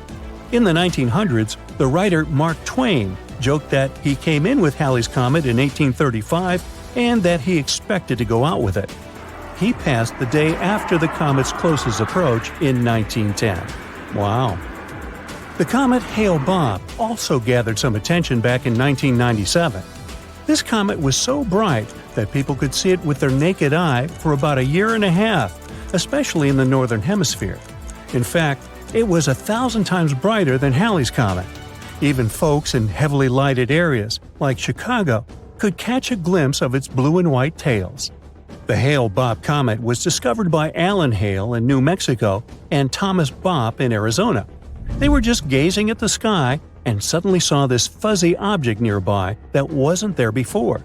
In the 1900s, the writer Mark Twain joked that he came in with Halley's Comet in 1835 and that he expected to go out with it. He passed the day after the comet's closest approach in 1910. Wow. The comet Hale-Bopp also gathered some attention back in 1997. This comet was so bright that people could see it with their naked eye for about a year and a half, especially in the northern hemisphere. In fact, it was 1,000 times brighter than Halley's Comet. Even folks in heavily lighted areas, like Chicago, could catch a glimpse of its blue and white tails. The Hale-Bopp comet was discovered by Alan Hale in New Mexico and Thomas Bopp in Arizona. They were just gazing at the sky and suddenly saw this fuzzy object nearby that wasn't there before.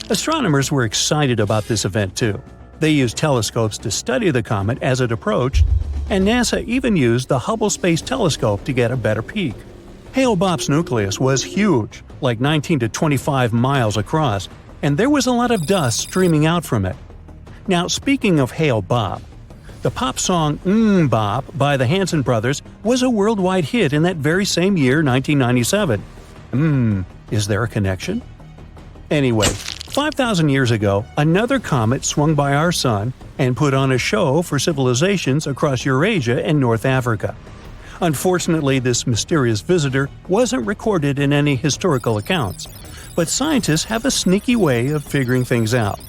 Astronomers were excited about this event too. They used telescopes to study the comet as it approached, and NASA even used the Hubble Space Telescope to get a better peek. Hale-Bopp's nucleus was huge, like 19 to 25 miles across, and there was a lot of dust streaming out from it. Now, speaking of Hale-Bopp, the pop song Bop by the Hanson Brothers was a worldwide hit in that very same year, 1997. Is there a connection? Anyway, 5,000 years ago, another comet swung by our sun and put on a show for civilizations across Eurasia and North Africa. Unfortunately, this mysterious visitor wasn't recorded in any historical accounts, but scientists have a sneaky way of figuring things out.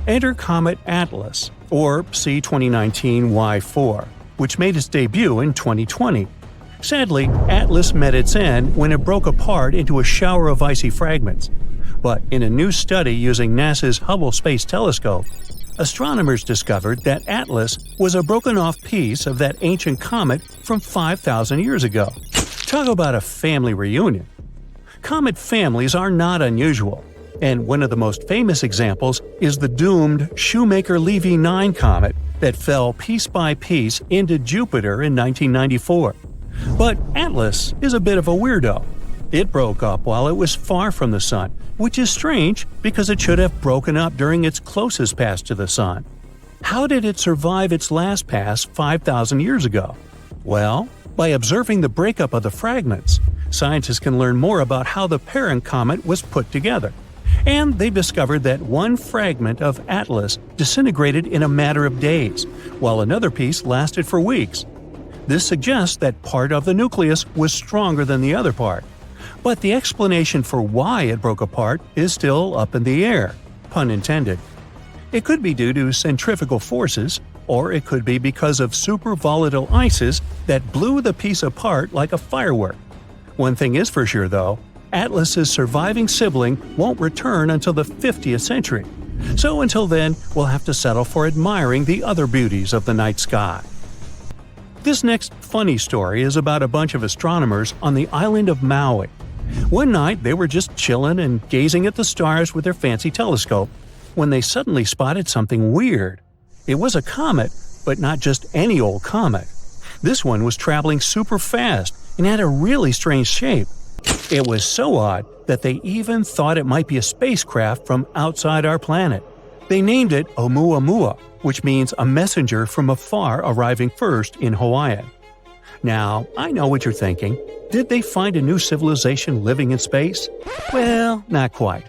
Enter Comet Atlas, or C2019Y4, which made its debut in 2020. Sadly, Atlas met its end when it broke apart into a shower of icy fragments. But in a new study using NASA's Hubble Space Telescope, astronomers discovered that Atlas was a broken-off piece of that ancient comet from 5,000 years ago. Talk about a family reunion. Comet families are not unusual, and one of the most famous examples is the doomed Shoemaker-Levy 9 comet that fell piece by piece into Jupiter in 1994. But Atlas is a bit of a weirdo. It broke up while it was far from the Sun, which is strange because it should have broken up during its closest pass to the Sun. How did it survive its last pass 5,000 years ago? Well, by observing the breakup of the fragments, scientists can learn more about how the parent comet was put together. And they've discovered that one fragment of Atlas disintegrated in a matter of days, while another piece lasted for weeks. This suggests that part of the nucleus was stronger than the other part. But the explanation for why it broke apart is still up in the air, pun intended. It could be due to centrifugal forces, or it could be because of super volatile ices that blew the piece apart like a firework. One thing is for sure though, Atlas's surviving sibling won't return until the 50th century. So until then, we'll have to settle for admiring the other beauties of the night sky. This next funny story is about a bunch of astronomers on the island of Maui. One night they were just chilling and gazing at the stars with their fancy telescope when they suddenly spotted something weird. It was a comet, but not just any old comet. This one was traveling super fast and had a really strange shape. It was so odd that they even thought it might be a spacecraft from outside our planet. They named it Oumuamua, which means a messenger from afar arriving first in Hawaiian. Now, I know what you're thinking. Did they find a new civilization living in space? Well, not quite.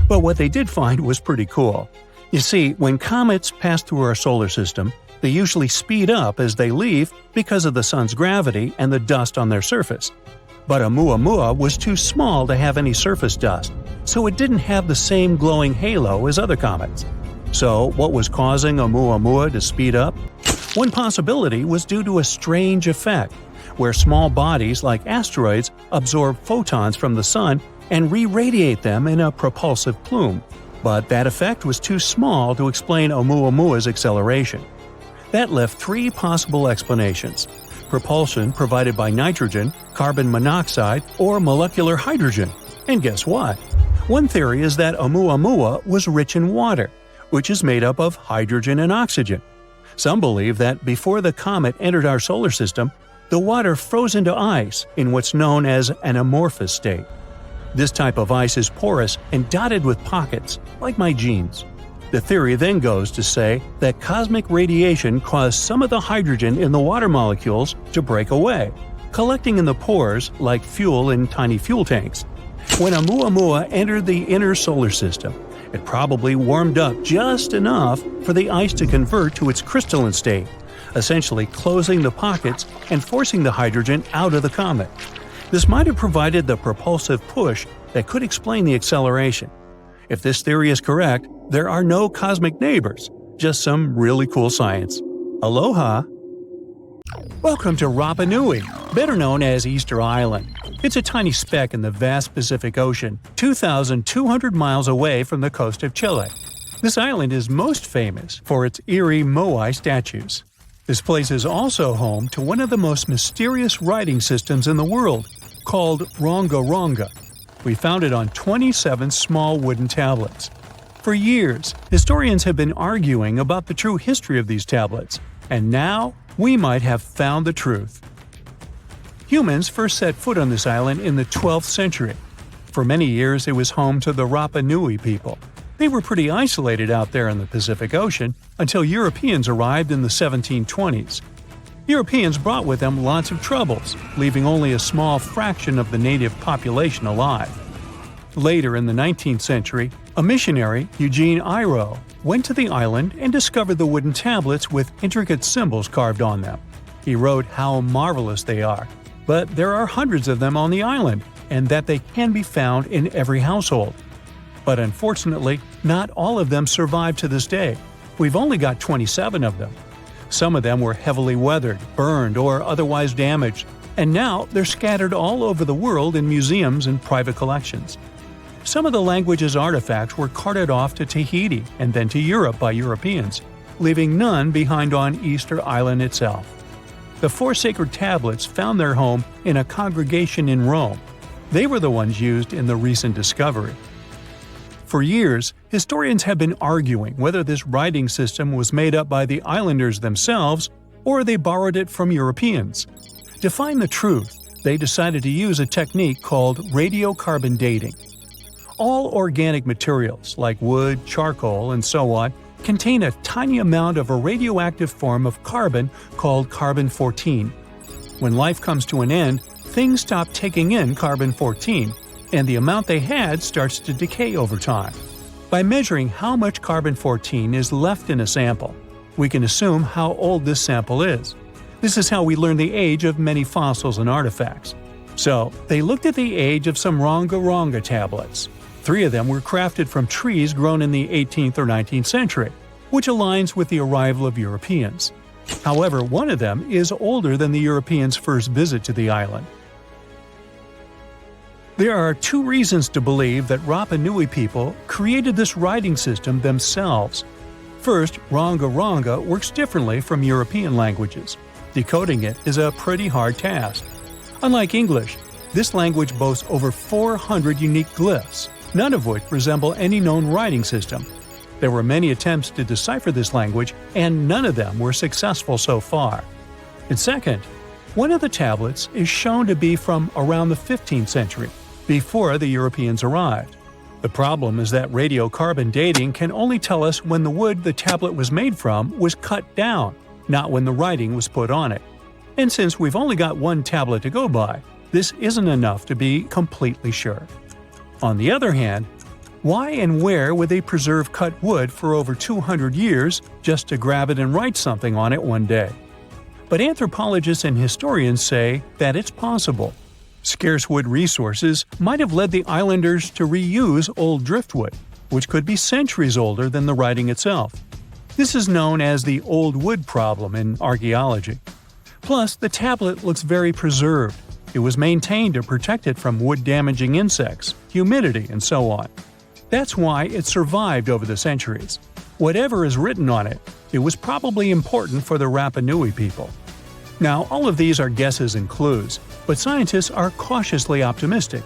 But what they did find was pretty cool. You see, when comets pass through our solar system, they usually speed up as they leave because of the sun's gravity and the dust on their surface. But Oumuamua was too small to have any surface dust, so it didn't have the same glowing halo as other comets. So, what was causing Oumuamua to speed up? One possibility was due to a strange effect, where small bodies like asteroids absorb photons from the sun and re-radiate them in a propulsive plume. But that effect was too small to explain Oumuamua's acceleration. That left three possible explanations: propulsion provided by nitrogen, carbon monoxide, or molecular hydrogen. And guess what? One theory is that Oumuamua was rich in water, which is made up of hydrogen and oxygen. Some believe that before the comet entered our solar system, the water froze into ice in what's known as an amorphous state. This type of ice is porous and dotted with pockets, like my jeans. The theory then goes to say that cosmic radiation caused some of the hydrogen in the water molecules to break away, collecting in the pores like fuel in tiny fuel tanks. When Oumuamua entered the inner solar system, it probably warmed up just enough for the ice to convert to its crystalline state, essentially closing the pockets and forcing the hydrogen out of the comet. This might have provided the propulsive push that could explain the acceleration. If this theory is correct, there are no cosmic neighbors, just some really cool science. Aloha! Welcome to Rapa Nui, better known as Easter Island. It's a tiny speck in the vast Pacific Ocean, 2,200 miles away from the coast of Chile. This island is most famous for its eerie moai statues. This place is also home to one of the most mysterious writing systems in the world, called Ronga Ronga. We found it on 27 small wooden tablets. For years, historians have been arguing about the true history of these tablets, and now we might have found the truth. Humans first set foot on this island in the 12th century. For many years, it was home to the Rapa Nui people. They were pretty isolated out there in the Pacific Ocean until Europeans arrived in the 1720s. Europeans brought with them lots of troubles, leaving only a small fraction of the native population alive. Later in the 19th century, a missionary, Eugene Iro, went to the island and discovered the wooden tablets with intricate symbols carved on them. He wrote how marvelous they are, but there are hundreds of them on the island, and that they can be found in every household. But unfortunately, not all of them survive to this day. We've only got 27 of them. Some of them were heavily weathered, burned, or otherwise damaged, and now they're scattered all over the world in museums and private collections. Some of the language's artifacts were carted off to Tahiti and then to Europe by Europeans, leaving none behind on Easter Island itself. The four sacred tablets found their home in a congregation in Rome. They were the ones used in the recent discovery. For years, historians have been arguing whether this writing system was made up by the islanders themselves or they borrowed it from Europeans. To find the truth, they decided to use a technique called radiocarbon dating. All organic materials, like wood, charcoal, and so on, contain a tiny amount of a radioactive form of carbon called carbon-14. When life comes to an end, things stop taking in carbon-14, and the amount they had starts to decay over time. By measuring how much carbon-14 is left in a sample, we can assume how old this sample is. This is how we learn the age of many fossils and artifacts. So, they looked at the age of some Ronga-Ronga tablets. 3 of them were crafted from trees grown in the 18th or 19th century, which aligns with the arrival of Europeans. However, one of them is older than the Europeans' first visit to the island. There are 2 reasons to believe that Rapa Nui people created this writing system themselves. First, Ronga-Ronga works differently from European languages. Decoding it is a pretty hard task. Unlike English, this language boasts over 400 unique glyphs, none of which resemble any known writing system. There were many attempts to decipher this language, and none of them were successful so far. And second, one of the tablets is shown to be from around the 15th century, before the Europeans arrived. The problem is that radiocarbon dating can only tell us when the wood the tablet was made from was cut down, not when the writing was put on it. And since we've only got one tablet to go by, this isn't enough to be completely sure. On the other hand, why and where would they preserve cut wood for over 200 years just to grab it and write something on it one day? But anthropologists and historians say that it's possible. Scarce wood resources might have led the islanders to reuse old driftwood, which could be centuries older than the writing itself. This is known as the old wood problem in archaeology. Plus, the tablet looks very preserved. It was maintained to protect it from wood-damaging insects, humidity, and so on. That's why it survived over the centuries. Whatever is written on it, it was probably important for the Rapa Nui people. Now, all of these are guesses and clues, but scientists are cautiously optimistic.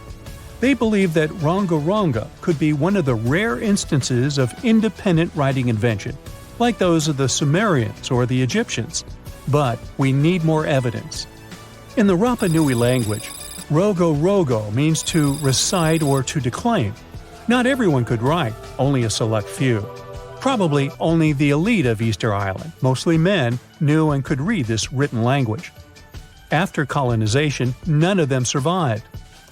They believe that Ronga-Ronga could be one of the rare instances of independent writing invention, like those of the Sumerians or the Egyptians. But we need more evidence. In the Rapa Nui language, rogo-rogo means to recite or to declaim. Not everyone could write, only a select few. Probably only the elite of Easter Island, mostly men, knew and could read this written language. After colonization, none of them survived.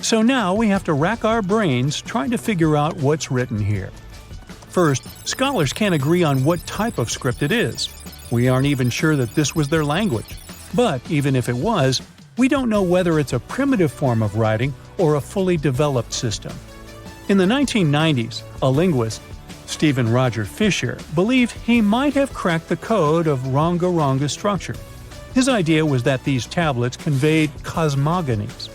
So now we have to rack our brains trying to figure out what's written here. First, scholars can't agree on what type of script it is. We aren't even sure that this was their language. But even if it was, we don't know whether it's a primitive form of writing or a fully developed system. In the 1990s, a linguist, Stephen Roger Fisher, believed he might have cracked the code of Ronga-Ronga structure. His idea was that these tablets conveyed cosmogonies.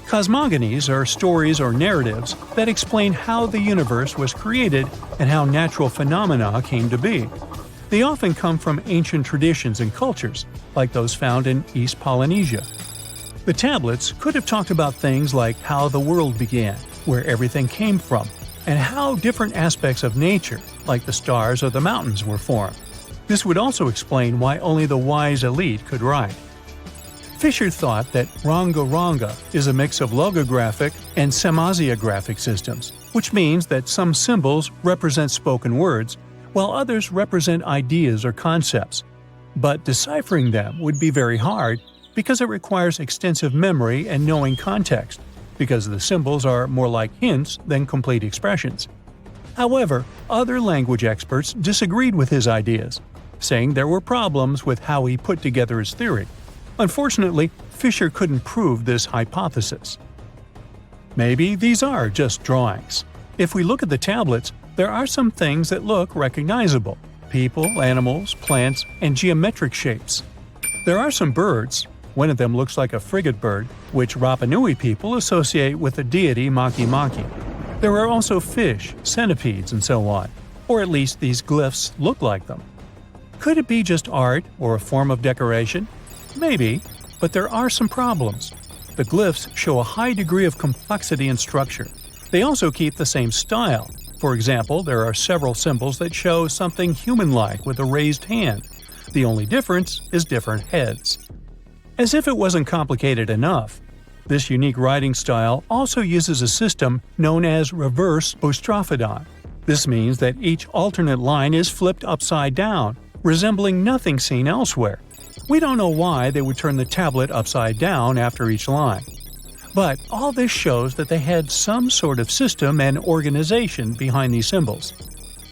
Cosmogonies are stories or narratives that explain how the universe was created and how natural phenomena came to be. They often come from ancient traditions and cultures, like those found in East Polynesia. The tablets could have talked about things like how the world began, where everything came from, and how different aspects of nature, like the stars or the mountains, were formed. This would also explain why only the wise elite could write. Fisher thought that Ronga-Ronga is a mix of logographic and semasiographic systems, which means that some symbols represent spoken words, while others represent ideas or concepts. But deciphering them would be very hard because it requires extensive memory and knowing context, because the symbols are more like hints than complete expressions. However, other language experts disagreed with his ideas, saying there were problems with how he put together his theory. Unfortunately, Fisher couldn't prove this hypothesis. Maybe these are just drawings. If we look at the tablets, there are some things that look recognizable: people, animals, plants, and geometric shapes. There are some birds. One of them looks like a frigate bird, which Rapa Nui people associate with the deity Maki Maki. There are also fish, centipedes, and so on, or at least these glyphs look like them. Could it be just art or a form of decoration? Maybe, but there are some problems. The glyphs show a high degree of complexity and structure. They also keep the same style. For example, there are several symbols that show something human-like with a raised hand. The only difference is different heads. As if it wasn't complicated enough, this unique writing style also uses a system known as reverse boustrophodon. This means that each alternate line is flipped upside down, resembling nothing seen elsewhere. We don't know why they would turn the tablet upside down after each line. But all this shows that they had some sort of system and organization behind these symbols.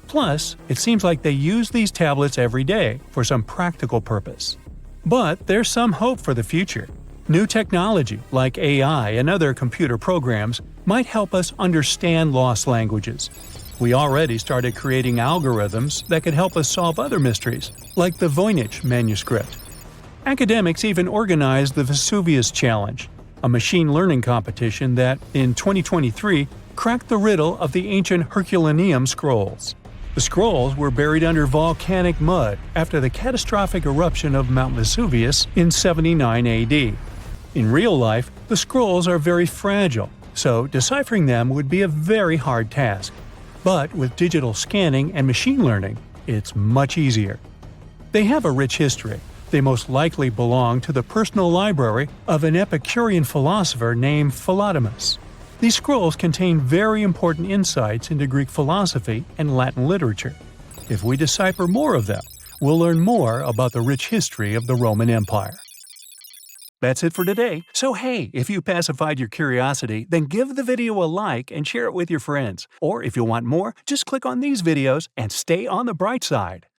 Plus, it seems like they use these tablets every day for some practical purpose. But there's some hope for the future. New technology, like AI and other computer programs, might help us understand lost languages. We already started creating algorithms that could help us solve other mysteries, like the Voynich manuscript. Academics even organized the Vesuvius Challenge, a machine learning competition that, in 2023, cracked the riddle of the ancient Herculaneum scrolls. The scrolls were buried under volcanic mud after the catastrophic eruption of Mount Vesuvius in 79 AD. In real life, the scrolls are very fragile, so deciphering them would be a very hard task. But with digital scanning and machine learning, it's much easier. They have a rich history. They most likely belong to the personal library of an Epicurean philosopher named Philodemus. These scrolls contain very important insights into Greek philosophy and Latin literature. If we decipher more of them, we'll learn more about the rich history of the Roman Empire. That's it for today. So hey, if you pacified your curiosity, then give the video a like and share it with your friends. Or if you want more, just click on these videos and stay on the bright side.